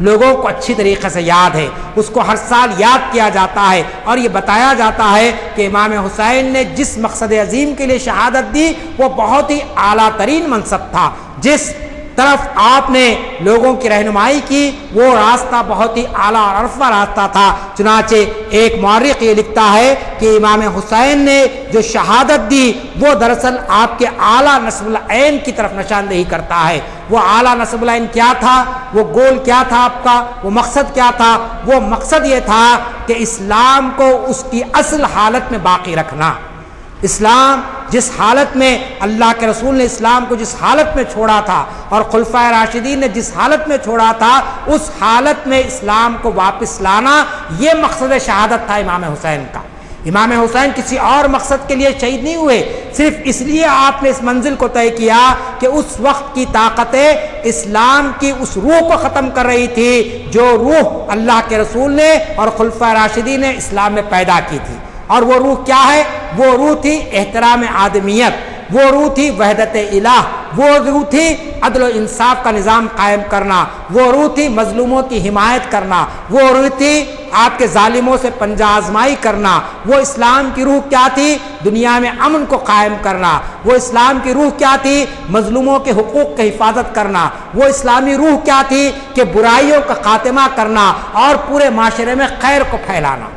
لوگوں کو اچھی طریقے سے یاد ہے. اس کو ہر سال یاد کیا جاتا ہے اور یہ بتایا جاتا ہے کہ امام حسین نے جس مقصد عظیم کے لیے شہادت دی وہ بہت ہی اعلیٰ ترین منصب تھا. جس طرف آپ نے لوگوں کی رہنمائی کی وہ راستہ بہت ہی اعلیٰ اور عرفہ راستہ تھا. چنانچہ ایک مورخ یہ لکھتا ہے کہ امام حسین نے جو شہادت دی وہ دراصل آپ کے اعلیٰ نسب العین کی طرف نشاندہی کرتا ہے. وہ اعلیٰ نسب العین کیا تھا؟ وہ گول کیا تھا آپ کا؟ وہ مقصد کیا تھا؟ وہ مقصد یہ تھا کہ اسلام کو اس کی اصل حالت میں باقی رکھنا. اسلام جس حالت میں اللہ کے رسول نے اسلام کو جس حالت میں چھوڑا تھا اور خلفائے راشدین نے جس حالت میں چھوڑا تھا اس حالت میں اسلام کو واپس لانا یہ مقصد شہادت تھا امام حسین کا. امام حسین کسی اور مقصد کے لیے شہید نہیں ہوئے. صرف اس لیے آپ نے اس منزل کو طے کیا کہ اس وقت کی طاقتیں اسلام کی اس روح کو ختم کر رہی تھی جو روح اللہ کے رسول نے اور خلفائے راشدین نے اسلام میں پیدا کی تھی. اور وہ روح کیا ہے؟ وہ روح تھی احترام آدمیت، وہ روح تھی وحدت الہ، وہ روح تھی عدل و انصاف کا نظام قائم کرنا، وہ روح تھی مظلوموں کی حمایت کرنا، وہ روح تھی آپ کے ظالموں سے پنجہ آزمائی کرنا. وہ اسلام کی روح کیا تھی؟ دنیا میں امن کو قائم کرنا. وہ اسلام کی روح کیا تھی؟ مظلوموں کے حقوق کی حفاظت کرنا. وہ اسلامی روح کیا تھی؟ کہ برائیوں کا خاتمہ کرنا اور پورے معاشرے میں خیر کو پھیلانا.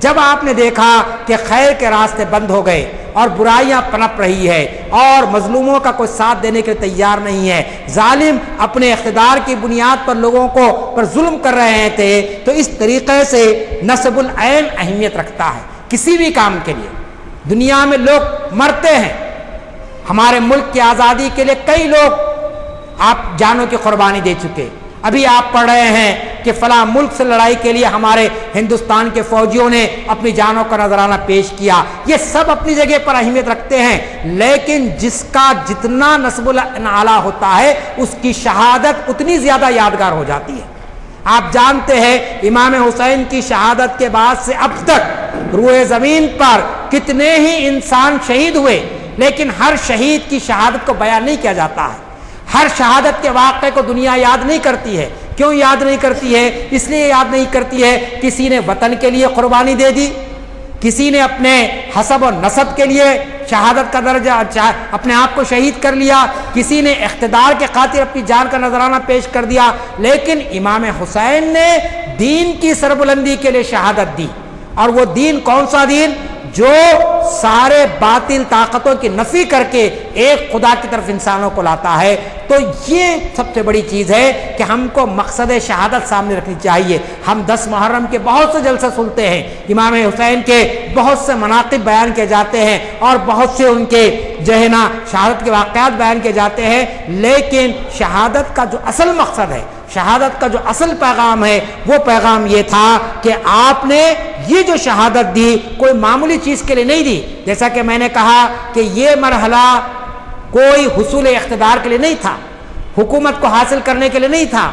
جب آپ نے دیکھا کہ خیر کے راستے بند ہو گئے اور برائیاں پنپ رہی ہے اور مظلوموں کا کوئی ساتھ دینے کے لیے تیار نہیں ہے، ظالم اپنے اقتدار کی بنیاد پر لوگوں کو پر ظلم کر رہے تھے، تو اس طریقے سے نسب العین اہمیت رکھتا ہے کسی بھی کام کے لیے. دنیا میں لوگ مرتے ہیں. ہمارے ملک کی آزادی کے لیے کئی لوگ آپ جانوں کی قربانی دے چکے. ابھی آپ پڑھ رہے ہیں کہ فلاں ملک سے لڑائی کے لیے ہمارے ہندوستان کے فوجیوں نے اپنی جانوں کا نذرانہ پیش کیا. یہ سب اپنی جگہ پر اہمیت رکھتے ہیں، لیکن جس کا جتنا نسب العین اعلیٰ ہوتا ہے اس کی شہادت اتنی زیادہ یادگار ہو جاتی ہے. آپ جانتے ہیں امام حسین کی شہادت کے بعد سے اب تک روئے زمین پر کتنے ہی انسان شہید ہوئے، لیکن ہر شہید کی شہادت کو بیان نہیں کیا جاتا ہے. ہر شہادت کے واقعے کو دنیا یاد نہیں کرتی ہے. کیوں یاد نہیں کرتی ہے؟ اس لیے یاد نہیں کرتی ہے کسی نے وطن کے لیے قربانی دے دی، کسی نے اپنے حسب و نسب کے لیے شہادت کا درجہ اپنے آپ کو شہید کر لیا، کسی نے اقتدار کے خاطر اپنی جان کا نذرانہ پیش کر دیا. لیکن امام حسین نے دین کی سربلندی کے لیے شہادت دی. اور وہ دین کون سا دین؟ جو سارے باطل طاقتوں کی نفی کر کے ایک خدا کی طرف انسانوں کو لاتا ہے. تو یہ سب سے بڑی چیز ہے کہ ہم کو مقصد شہادت سامنے رکھنی چاہیے. ہم 10 محرم کے بہت سے جلسے سنتے ہیں، امام حسین کے بہت سے مناقب بیان کیے جاتے ہیں اور بہت سے ان کے جو ہے نا شہادت کے واقعات بیان کیے جاتے ہیں، لیکن شہادت کا جو اصل مقصد ہے، شہادت کا جو اصل پیغام ہے، وہ پیغام یہ تھا کہ آپ نے یہ جو شہادت دی کوئی معمولی چیز کے لیے نہیں دی. جیسا کہ میں نے کہا کہ یہ مرحلہ کوئی حصول اقتدار کے لیے نہیں تھا، حکومت کو حاصل کرنے کے لیے نہیں تھا،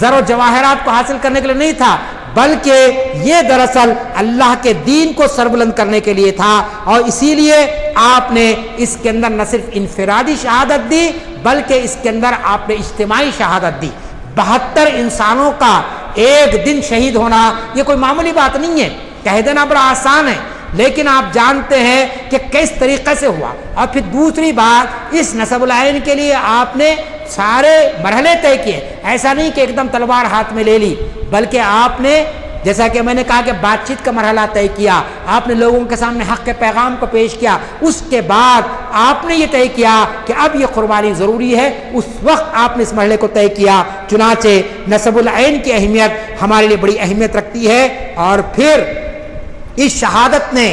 زر و جواہرات کو حاصل کرنے کے لیے نہیں تھا، بلکہ یہ دراصل اللہ کے دین کو سربلند کرنے کے لیے تھا. اور اسی لیے آپ نے اس کے اندر نہ صرف انفرادی شہادت دی بلکہ اس کے اندر آپ نے اجتماعی شہادت دی. 72 انسانوں کا ایک دن شہید ہونا یہ کوئی معمولی بات نہیں ہے. کہہ دینا بڑا آسان ہے، لیکن آپ جانتے ہیں کہ کس طریقے سے ہوا. اور پھر دوسری بات، اس نسب العین کے لیے آپ نے سارے مرحلے طے کیے. ایسا نہیں کہ ایک دم تلوار ہاتھ میں لے لی، بلکہ آپ نے جیسا کہ میں نے کہا کہ بات چیت کا مرحلہ طے کیا. آپ نے لوگوں کے سامنے حق کے پیغام کو پیش کیا. اس کے بعد آپ نے یہ طے کیا کہ اب یہ قربانی ضروری ہے. اس وقت آپ نے اس مرحلے کو طے کیا. چنانچہ نسب العین کی اہمیت ہمارے لیے بڑی اہمیت رکھتی ہے. اور پھر اس شہادت نے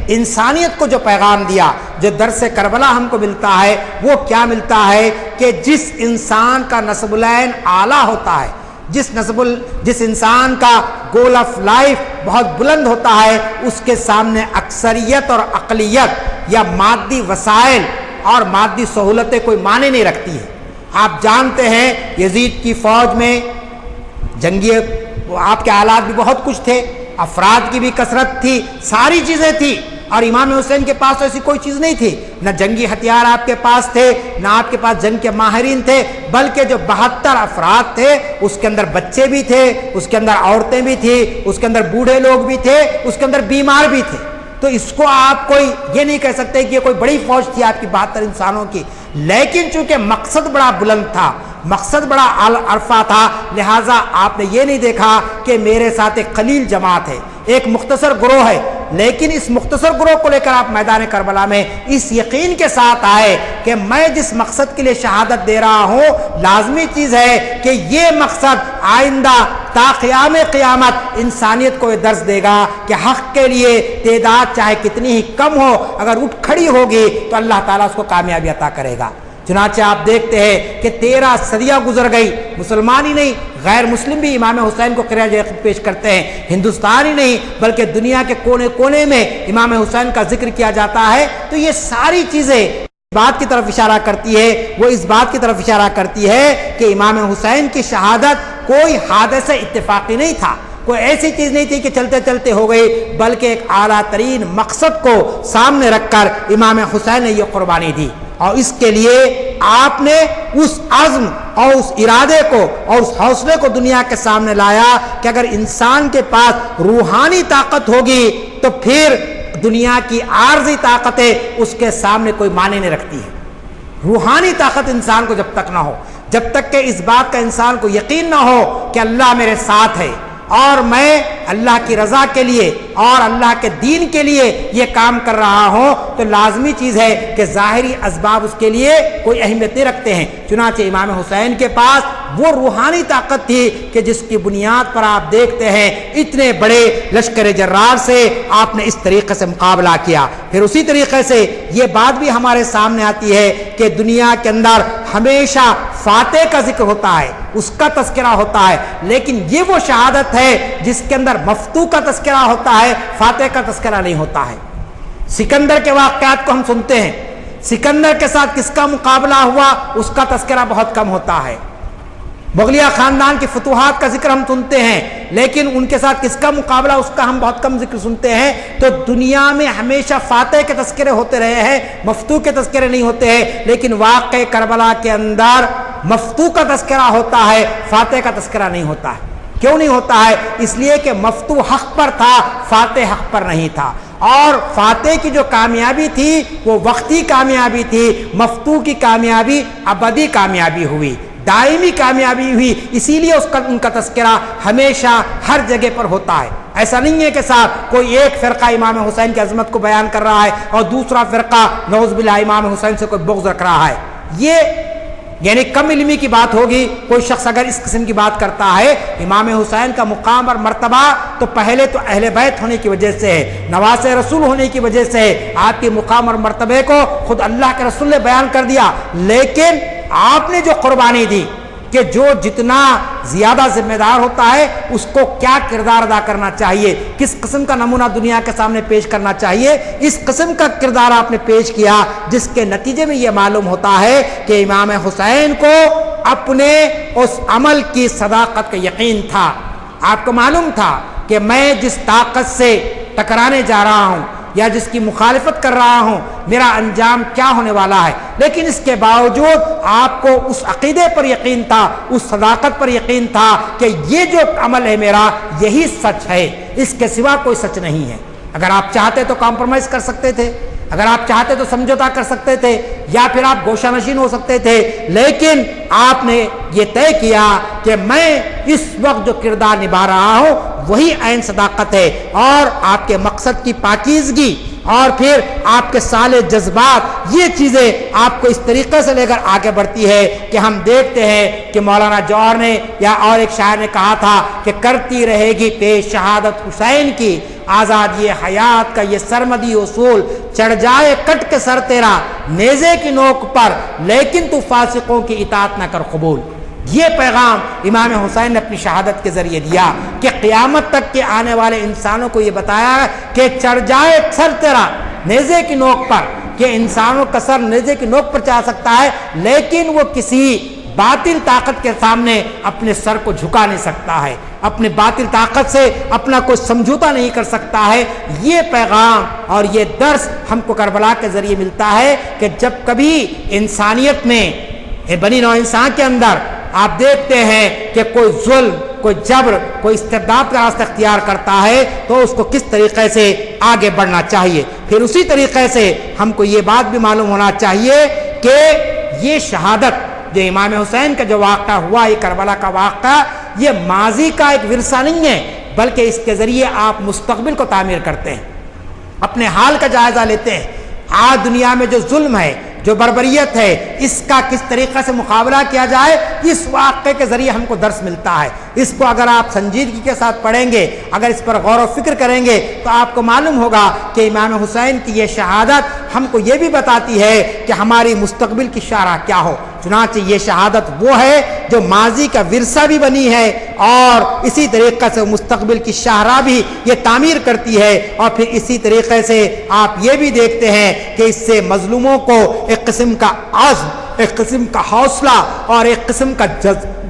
انسانیت کو جو پیغام دیا، جو درس کربلا ہم کو ملتا ہے، وہ کیا ملتا ہے کہ جس انسان کا نسب العین اعلیٰ ہوتا ہے، جس انسان کا گول آف لائف بہت بلند ہوتا ہے، اس کے سامنے اکثریت اور اقلیت یا مادی وسائل اور مادی سہولتیں کوئی معنی نہیں رکھتی ہیں۔ آپ جانتے ہیں یزید کی فوج میں جنگی آپ کے آلات بھی بہت کچھ تھے، افراد کی بھی کثرت تھی، ساری چیزیں تھی، اور امام حسین کے پاس ایسی کوئی چیز نہیں تھی، نہ جنگی ہتھیار آپ کے پاس تھے، نہ آپ کے پاس جنگ کے ماہرین تھے، بلکہ جو 72 افراد تھے اس کے اندر بچے بھی تھے، اس کے اندر عورتیں بھی تھیں، اس کے اندر بوڑھے لوگ بھی تھے، اس کے اندر بیمار بھی تھے۔ تو اس کو آپ کوئی یہ نہیں کہہ سکتے کہ یہ کوئی بڑی فوج تھی آپ کی 72 انسانوں کی، لیکن چونکہ مقصد بڑا بلند تھا، مقصد بڑا عرفہ تھا، لہٰذا آپ نے یہ نہیں دیکھا کہ میرے ساتھ ایک قلیل جماعت ہے، ایک مختصر گروہ ہے، لیکن اس مختصر گروہ کو لے کر آپ میدان کربلا میں اس یقین کے ساتھ آئے کہ میں جس مقصد کے لیے شہادت دے رہا ہوں، لازمی چیز ہے کہ یہ مقصد آئندہ تا قیام قیامت انسانیت کو یہ درس دے گا کہ حق کے لیے تعداد چاہے کتنی ہی کم ہو، اگر اٹھ کھڑی ہوگی تو اللہ تعالیٰ اس کو کامیابی عطا کرے گا۔ چنانچہ آپ دیکھتے ہیں کہ 13 صدیاں گزر گئی، مسلمان ہی نہیں غیر مسلم بھی امام حسین کو خراج عقیدت پیش کرتے ہیں، ہندوستان ہی نہیں بلکہ دنیا کے کونے کونے میں امام حسین کا ذکر کیا جاتا ہے۔ تو یہ ساری چیزیں بات کی طرف اشارہ کرتی ہے، وہ اس بات کی طرف اشارہ کرتی ہے کہ امام حسین کی شہادت کوئی حادثہ اتفاقی نہیں تھا، کوئی ایسی چیز نہیں تھی کہ چلتے چلتے ہو گئی، بلکہ ایک اعلیٰ ترین مقصد کو سامنے رکھ کر امام حسین نے یہ قربانی دی، اور اس کے لیے آپ نے اس عزم اور اس ارادے کو اور اس حوصلے کو دنیا کے سامنے لایا کہ اگر انسان کے پاس روحانی طاقت ہوگی تو پھر دنیا کی عارضی طاقتیں اس کے سامنے کوئی معنی نہیں رکھتی ہے۔ روحانی طاقت انسان کو جب تک نہ ہو، جب تک کہ اس بات کا انسان کو یقین نہ ہو کہ اللہ میرے ساتھ ہے اور میں اللہ کی رضا کے لیے اور اللہ کے دین کے لیے یہ کام کر رہا ہوں، تو لازمی چیز ہے کہ ظاہری اسباب اس کے لیے کوئی اہمیت نہیں رکھتے ہیں۔ چنانچہ امام حسین کے پاس وہ روحانی طاقت تھی کہ جس کی بنیاد پر آپ دیکھتے ہیں اتنے بڑے لشکر جرار سے آپ نے اس طریقے سے مقابلہ کیا۔ پھر اسی طریقے سے یہ بات بھی ہمارے سامنے آتی ہے کہ دنیا کے اندر ہمیشہ فاتح کا ذکر ہوتا ہے، اس کا تذکرہ ہوتا ہے، لیکن یہ وہ شہادت ہے جس کے اندر مفتو کا تذکرہ ہوتا ہے، فاتح کا تذکرہ نہیں ہوتا ہے۔ سکندر کے واقعات کو ہم سنتے ہیں، سکندر کے ساتھ کس کا مقابلہ ہوا اس کا تذکرہ بہت کم ہوتا ہے۔ مغلیہ خاندان کی فتوحات کا ذکر ہم سنتے ہیں، لیکن ان کے ساتھ کس کا مقابلہ اس کا ہم بہت کم ذکر سنتے ہیں۔ تو دنیا میں ہمیشہ فاتح کے تذکرے ہوتے رہے ہیں، مفتو کے تذکرے نہیں ہوتے ہیں، لیکن واقع کربلا کے اندر مفتو کا تذکرہ ہوتا ہے، فاتح کا تذکرہ نہیں ہوتا ہے۔ کیوں نہیں ہوتا ہے؟ اس لیے کہ مفتو حق پر تھا، فاتح حق پر نہیں تھا، اور فاتح کی جو کامیابی تھی وہ وقتی کامیابی تھی، مفتو کی کامیابی ابدی کامیابی ہوئی، دائمی کامیابی ہوئی، اسی لیے ان کا تذکرہ ہمیشہ ہر جگہ پر ہوتا ہے۔ ایسا نہیں ہے کہ صاحب کوئی ایک فرقہ امام حسین کی عظمت کو بیان کر رہا ہے اور دوسرا فرقہ نعوذ باللہ امام حسین سے کوئی بغض رکھ رہا ہے، یہ یعنی کم علمی کی بات ہوگی۔ کوئی شخص اگر اس قسم کی بات کرتا ہے، امام حسین کا مقام اور مرتبہ تو پہلے تو اہل بیت ہونے کی وجہ سے ہے، نواز رسول ہونے کی وجہ سے ہے، آپ کے مقام اور مرتبے کو خود اللہ کے رسول نے بیان کر دیا، لیکن آپ نے جو قربانی دی کہ جو جتنا زیادہ ذمہ دار ہوتا ہے اس کو کیا کردار ادا کرنا چاہیے، کس قسم کا نمونہ دنیا کے سامنے پیش کرنا چاہیے، اس قسم کا کردار آپ نے پیش کیا، جس کے نتیجے میں یہ معلوم ہوتا ہے کہ امام حسین کو اپنے اس عمل کی صداقت کا یقین تھا۔ آپ کو معلوم تھا کہ میں جس طاقت سے ٹکرانے جا رہا ہوں یا جس کی مخالفت کر رہا ہوں میرا انجام کیا ہونے والا ہے، لیکن اس کے باوجود آپ کو اس عقیدے پر یقین تھا، اس صداقت پر یقین تھا کہ یہ جو عمل ہے میرا یہی سچ ہے، اس کے سوا کوئی سچ نہیں ہے۔ اگر آپ چاہتے تو کمپرومائز کر سکتے تھے، اگر آپ چاہتے تو سمجھوتا کر سکتے تھے، یا پھر آپ گوشہ نشین ہو سکتے تھے، لیکن آپ نے یہ طے کیا کہ میں اس وقت جو کردار نبھا رہا ہوں وہی عین صداقت ہے، اور آپ کے مقصد کی پاکیزگی اور پھر آپ کے صالح جذبات، یہ چیزیں آپ کو اس طریقے سے لے کر آگے بڑھتی ہے کہ ہم دیکھتے ہیں کہ مولانا جوہر نے یا اور ایک شاعر نے کہا تھا کہ کرتی رہے گی پیش شہادت حسین کی، آزادی حیات کا یہ سرمدی اصول، چڑھ جائے کٹ کے سر تیرا نیزے کی نوک پر، لیکن تو فاسقوں کی اطاعت نہ کر قبول۔ یہ پیغام امام حسین نے اپنی شہادت کے ذریعے دیا کہ قیامت تک کے آنے والے انسانوں کو یہ بتایا کہ چڑھ جائے سر تیرا نیزے کی نوک پر، کہ انسانوں کا سر نیزے کی نوک پر چڑھ سکتا ہے لیکن وہ کسی باطل طاقت کے سامنے اپنے سر کو جھکا نہیں سکتا ہے، اپنے باطل طاقت سے اپنا کوئی سمجھوتا نہیں کر سکتا ہے۔ یہ پیغام اور یہ درس ہم کو کربلا کے ذریعے ملتا ہے کہ جب کبھی انسانیت میں بنی نوع انسان کے اندر آپ دیکھتے ہیں کہ کوئی ظلم، کوئی جبر، کوئی استبداد کا راستہ اختیار کرتا ہے تو اس کو کس طریقے سے آگے بڑھنا چاہیے۔ پھر اسی طریقے سے ہم کو یہ بات بھی معلوم ہونا چاہیے کہ یہ شہادت جو امام حسین کا جو واقعہ ہوا، یہ کربلا کا واقعہ، یہ ماضی کا ایک ورثہ نہیں ہے، بلکہ اس کے ذریعے آپ مستقبل کو تعمیر کرتے ہیں، اپنے حال کا جائزہ لیتے ہیں۔ آج دنیا میں جو ظلم ہے، جو بربریت ہے، اس کا کس طریقے سے مقابلہ کیا جائے، اس واقعے کے ذریعے ہم کو درس ملتا ہے۔ اس کو اگر آپ سنجیدگی کے ساتھ پڑھیں گے، اگر اس پر غور و فکر کریں گے تو آپ کو معلوم ہوگا کہ امام حسین کی یہ شہادت ہم کو یہ بھی بتاتی ہے کہ ہماری مستقبل کی شرح کیا ہو۔ چنانچہ یہ شہادت وہ ہے جو ماضی کا ورثہ بھی بنی ہے اور اسی طریقے سے مستقبل کی شاہراہ بھی یہ تعمیر کرتی ہے۔ اور پھر اسی طریقے سے آپ یہ بھی دیکھتے ہیں کہ اس سے مظلوموں کو ایک قسم کا عزم، ایک قسم کا حوصلہ اور ایک قسم کا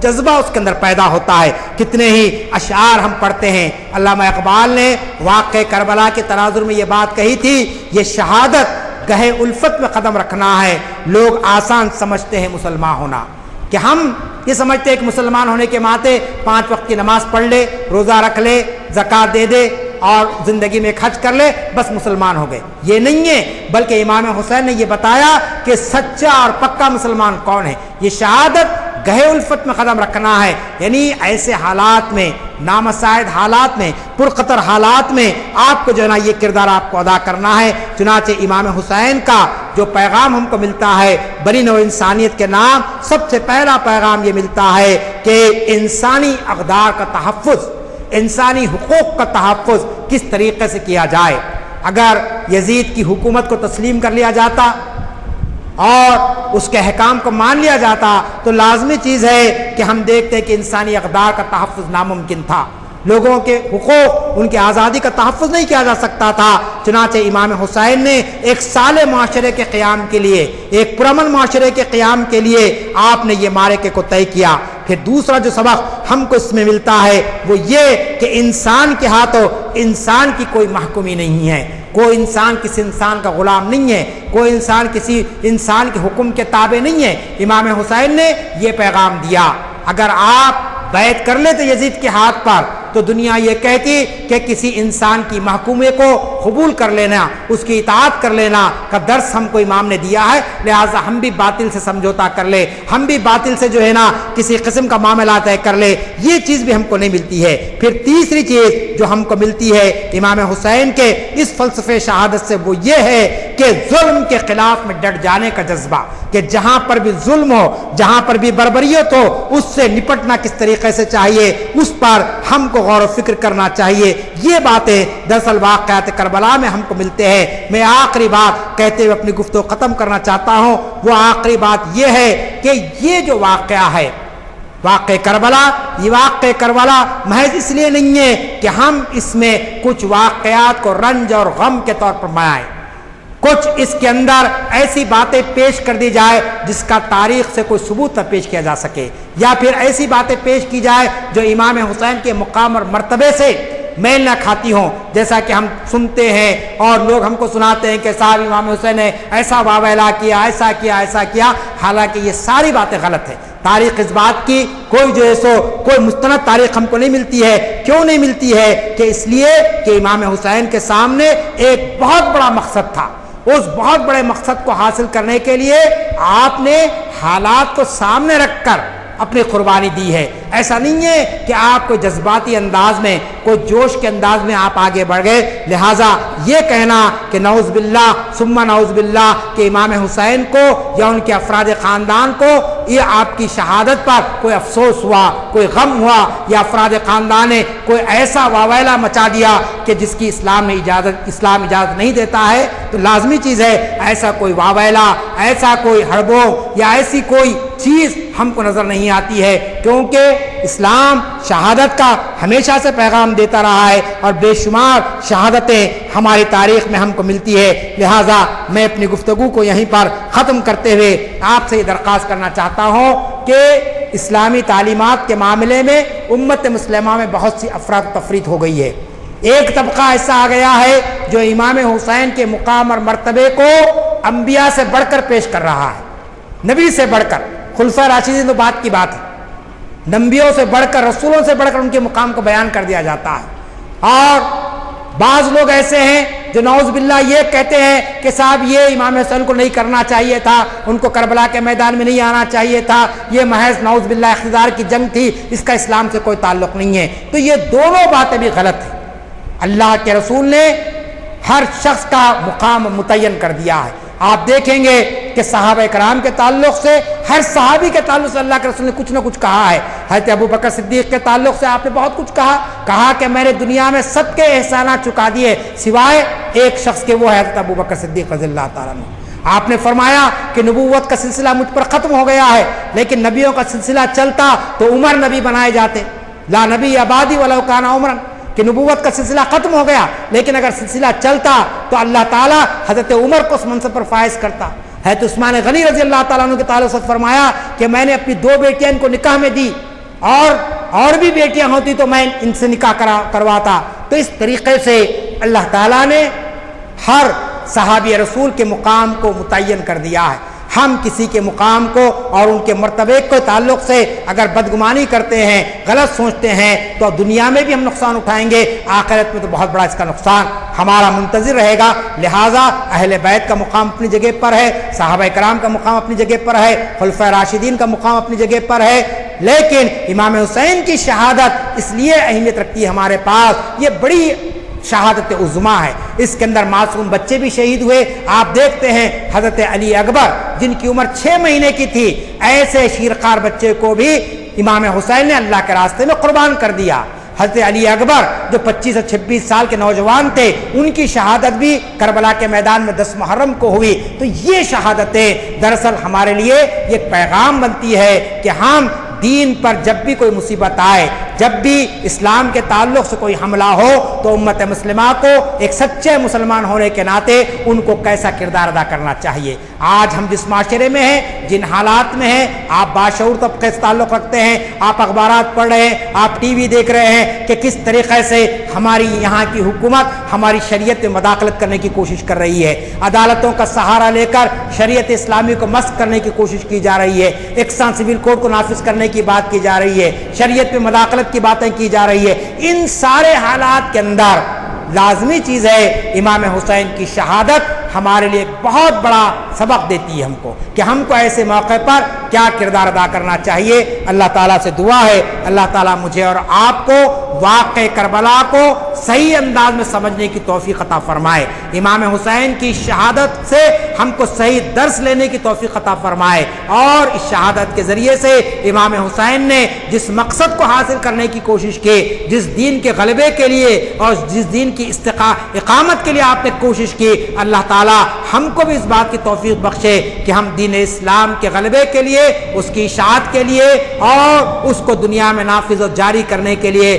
جذبہ اس کے اندر پیدا ہوتا ہے۔ کتنے ہی اشعار ہم پڑھتے ہیں، علامہ اقبال نے واقعہ کربلا کے تناظر میں یہ بات کہی تھی، یہ شہادت گہے الفت میں قدم رکھنا ہے، لوگ آسان سمجھتے ہیں مسلمان ہونا، کہ ہم یہ سمجھتے ہیں کہ مسلمان ہونے کے ناطے 5 وقت کی نماز پڑھ لے، روزہ رکھ لے، زکوٰۃ دے دے اور زندگی میں خرچ کر لے، بس مسلمان ہو گئے۔ یہ نہیں ہے، بلکہ امام حسین نے یہ بتایا کہ سچا اور پکا مسلمان کون ہے۔ یہ شہادت گہے الفت میں قدم رکھنا ہے، یعنی ایسے حالات میں، نامساعد حالات میں، پرخطر حالات میں آپ کو جو ہے نا یہ کردار آپ کو ادا کرنا ہے۔ چنانچہ امام حسین کا جو پیغام ہم کو ملتا ہے بنی نوع انسانیت کے نام، سب سے پہلا پیغام یہ ملتا ہے کہ انسانی اقدار کا تحفظ، انسانی حقوق کا تحفظ کس طریقے سے کیا جائے۔ اگر یزید کی حکومت کو تسلیم کر لیا جاتا اور اس کے احکام کو مان لیا جاتا تو لازمی چیز ہے کہ ہم دیکھتے ہیں کہ انسانی اقدار کا تحفظ ناممکن تھا، لوگوں کے حقوق، ان کی آزادی کا تحفظ نہیں کیا جا سکتا تھا۔ چنانچہ امام حسین نے ایک صالح معاشرے کے قیام کے لیے، ایک پرامن معاشرے کے قیام کے لیے آپ نے یہ معرکے کو طے کیا۔ پھر دوسرا جو سبق ہم کو اس میں ملتا ہے وہ یہ کہ انسان کے ہاتھوں انسان کی کوئی محکومی نہیں ہے، کوئی انسان کسی انسان کا غلام نہیں ہے، کوئی انسان کسی انسان کے حکم کے تابع نہیں ہے۔ امام حسین نے یہ پیغام دیا، اگر آپ بیعت کر لیتے یزید کے ہاتھ پر تو دنیا یہ کہتی کہ کسی انسان کی محکومے کو قبول کر لینا، اس کی اطاعت کر لینا کا درس ہم کو امام نے دیا ہے، لہٰذا ہم بھی باطل سے سمجھوتا کر لے، ہم بھی باطل سے جو ہے نا کسی قسم کا معاملہ طے کر لے، یہ چیز بھی ہم کو نہیں ملتی ہے۔ پھر تیسری چیز جو ہم کو ملتی ہے امام حسین کے اس فلسفے شہادت سے وہ یہ ہے کہ ظلم کے خلاف میں ڈٹ جانے کا جذبہ، کہ جہاں پر بھی ظلم ہو، جہاں پر بھی بربریت ہو، اس سے نپٹنا کس طریقے سے چاہیے، اس پر ہم کو غور و فکر کرنا چاہیے۔ یہ باتیں دراصل واقعات کربلا میں ہم کو ملتے ہیں۔ میں آخری بات کہتے ہوئے اپنی گفتگو ختم کرنا چاہتا ہوں، وہ آخری بات یہ ہے کہ یہ جو واقعہ ہے، واقع کربلا، یہ واقع کربلا محض اس لیے نہیں ہے کہ ہم اس میں کچھ واقعات کو رنج اور غم کے طور پر بیائیں، کچھ اس کے اندر ایسی باتیں پیش کر دی جائے جس کا تاریخ سے کوئی ثبوت نہ پیش کیا جا سکے، یا پھر ایسی باتیں پیش کی جائے جو امام حسین کے مقام اور مرتبے سے میل نہ کھاتی ہوں، جیسا کہ ہم سنتے ہیں اور لوگ ہم کو سناتے ہیں کہ صاحب امام حسین نے ایسا واویلا کیا، ایسا کیا، ایسا کیا، حالانکہ یہ ساری باتیں غلط ہیں۔ تاریخ اس بات کی کوئی جو ہے سو کوئی مستند تاریخ ہم کو نہیں ملتی ہے۔ کیوں نہیں ملتی ہے؟ کہ اس لیے کہ امام حسین کے سامنے ایک بہت بڑا مقصد تھا، اس بہت بڑے مقصد کو حاصل کرنے کے لیے آپ نے حالات کو سامنے رکھ کر اپنی قربانی دی ہے۔ ایسا نہیں ہے کہ آپ کوئی جذباتی انداز میں، کوئی جوش کے انداز میں آپ آگے بڑھ گئے۔ لہٰذا یہ کہنا کہ نعوذ باللہ ثم نعوذ باللہ کہ امام حسین کو یا ان کے افراد خاندان کو یہ آپ کی شہادت پر کوئی افسوس ہوا، کوئی غم ہوا، یا افراد خاندان نے کوئی ایسا واویلا مچا دیا کہ جس کی اسلام اجازت نہیں دیتا ہے، تو لازمی چیز ہے ایسا کوئی واویلا، ایسا کوئی ہڑبو یا ایسی کوئی چیز ہم کو نظر نہیں آتی ہے، کیونکہ اسلام شہادت کا ہمیشہ سے پیغام دیتا رہا ہے اور بے شمار شہادتیں ہماری تاریخ میں ہم کو ملتی ہے۔ لہٰذا میں اپنی گفتگو کو یہیں پر ختم کرتے ہوئے آپ سے یہ درخواست کرنا چاہتا ہوں کہ اسلامی تعلیمات کے معاملے میں امت مسلمہ میں بہت سی افراد و تفریط ہو گئی ہے۔ ایک طبقہ ایسا آ گیا ہے جو امام حسین کے مقام اور مرتبے کو انبیاء سے بڑھ کر پیش کر رہا ہے، نبی سے بڑھ کر، خلفائے راشدین تو بات کی بات ہے، نبیوں سے بڑھ کر، رسولوں سے بڑھ کر ان کے مقام کو بیان کر دیا جاتا ہے۔ اور بعض لوگ ایسے ہیں جو نعوذ باللہ یہ کہتے ہیں کہ صاحب یہ امام حسین کو نہیں کرنا چاہیے تھا، ان کو کربلا کے میدان میں نہیں آنا چاہیے تھا، یہ محض نعوذ باللہ اقتدار کی جنگ تھی، اس کا اسلام سے کوئی تعلق نہیں ہے۔ تو یہ دونوں باتیں بھی غلط ہیں۔ اللہ کے رسول نے ہر شخص کا مقام متعین کر دیا ہے۔ آپ دیکھیں گے کہ صحابہ کرام کے تعلق سے، ہر صحابی کے تعلق سے اللہ کے رسول نے کچھ نہ کچھ کہا ہے۔ حضرت ابو بکر صدیق کے تعلق سے آپ نے بہت کچھ کہا کہ میں نے دنیا میں سب کے احسانات چکا دیے سوائے ایک شخص کے، وہ ہے حضرت ابو بکر صدیق رضی اللہ تعالیٰ عنہ۔ آپ نے فرمایا کہ نبوت کا سلسلہ مجھ پر ختم ہو گیا ہے، لیکن نبیوں کا سلسلہ چلتا تو عمر نبی بنائے جاتے، لا نبی آبادی ولو کان عمرا، کہ نبوت کا سلسلہ ختم ہو گیا، لیکن اگر سلسلہ چلتا تو اللہ تعالیٰ حضرت عمر کو اس منصب پر فائز کرتا۔ حضرت عثمان غنی رضی اللہ تعالیٰ عنہ کے تعلق سے فرمایا کہ میں نے اپنی 2 بیٹیاں ان کو نکاح میں دی، اور بھی بیٹیاں ہوتی تو میں ان سے نکاح کرواتا۔ تو اس طریقے سے اللہ تعالیٰ نے ہر صحابی رسول کے مقام کو متعین کر دیا ہے۔ ہم کسی کے مقام کو اور ان کے مرتبے کے تعلق سے اگر بدگمانی کرتے ہیں، غلط سوچتے ہیں، تو دنیا میں بھی ہم نقصان اٹھائیں گے، آخرت میں تو بہت بڑا اس کا نقصان ہمارا منتظر رہے گا۔ لہٰذا اہل بیت کا مقام اپنی جگہ پر ہے، صحابہ کرام کا مقام اپنی جگہ پر ہے، خلفائے راشدین کا مقام اپنی جگہ پر ہے، لیکن امام حسین کی شہادت اس لیے اہمیت رکھتی ہے ہمارے پاس، یہ بڑی شہادت عظمیٰ ہے، اس کے اندر معصوم بچے بھی شہید ہوئے۔ آپ دیکھتے ہیں حضرت علی اکبر جن کی عمر 6 مہینے کی تھی، ایسے شیرخوار بچے کو بھی امام حسین نے اللہ کے راستے میں قربان کر دیا۔ حضرت علی اکبر جو 25 سے 26 سال کے نوجوان تھے، ان کی شہادت بھی کربلا کے میدان میں 10 محرم کو ہوئی۔ تو یہ شہادتیں دراصل ہمارے لیے ایک پیغام بنتی ہے کہ ہم دین پر جب بھی کوئی مصیبت آئے، جب بھی اسلام کے تعلق سے کوئی حملہ ہو، تو امت مسلمہ کو ایک سچے مسلمان ہونے کے ناطے ان کو کیسا کردار ادا کرنا چاہیے۔ آج ہم جس معاشرے میں ہیں، جن حالات میں ہیں، آپ باشعور طبقے سے تعلق رکھتے ہیں، آپ اخبارات پڑھ رہے ہیں، آپ ٹی وی دیکھ رہے ہیں کہ کس طریقے سے ہماری یہاں کی حکومت ہماری شریعت میں مداخلت کرنے کی کوشش کر رہی ہے، عدالتوں کا سہارا لے کر شریعت اسلامی کو مسخ کرنے کی کوشش کی جا رہی ہے، یکساں سول کوڈ کو نافذ کرنے کی بات کی جا رہی ہے، شریعت میں مداخلت کی باتیں کی جا رہی ہے۔ ان سارے حالات کے اندر لازمی چیز ہے امام حسین کی شہادت ہمارے لیے بہت بڑا سبق دیتی ہے ہم کو کہ ہم کو ایسے موقع پر کیا کردار ادا کرنا چاہیے۔ اللہ تعالیٰ سے دعا ہے اللہ تعالیٰ مجھے اور آپ کو واقع کربلا کو صحیح انداز میں سمجھنے کی توفیق عطا فرمائے، امام حسین کی شہادت سے ہم کو صحیح درس لینے کی توفیق عطا فرمائے، اور اس شہادت کے ذریعے سے امام حسین نے جس مقصد کو حاصل کرنے کی کوشش کی، جس دین کے غلبے کے لیے اور جس دین کی اقامت کے لیے آپ نے کوشش کی، اللہ تعالیٰ ہم کو بھی اس بات کی توفیق بخشے کہ ہم دین اسلام کے غلبے کے لیے، اس کی اشاعت کے لیے اور اس کو دنیا میں نافذ و جاری کرنے کے لیے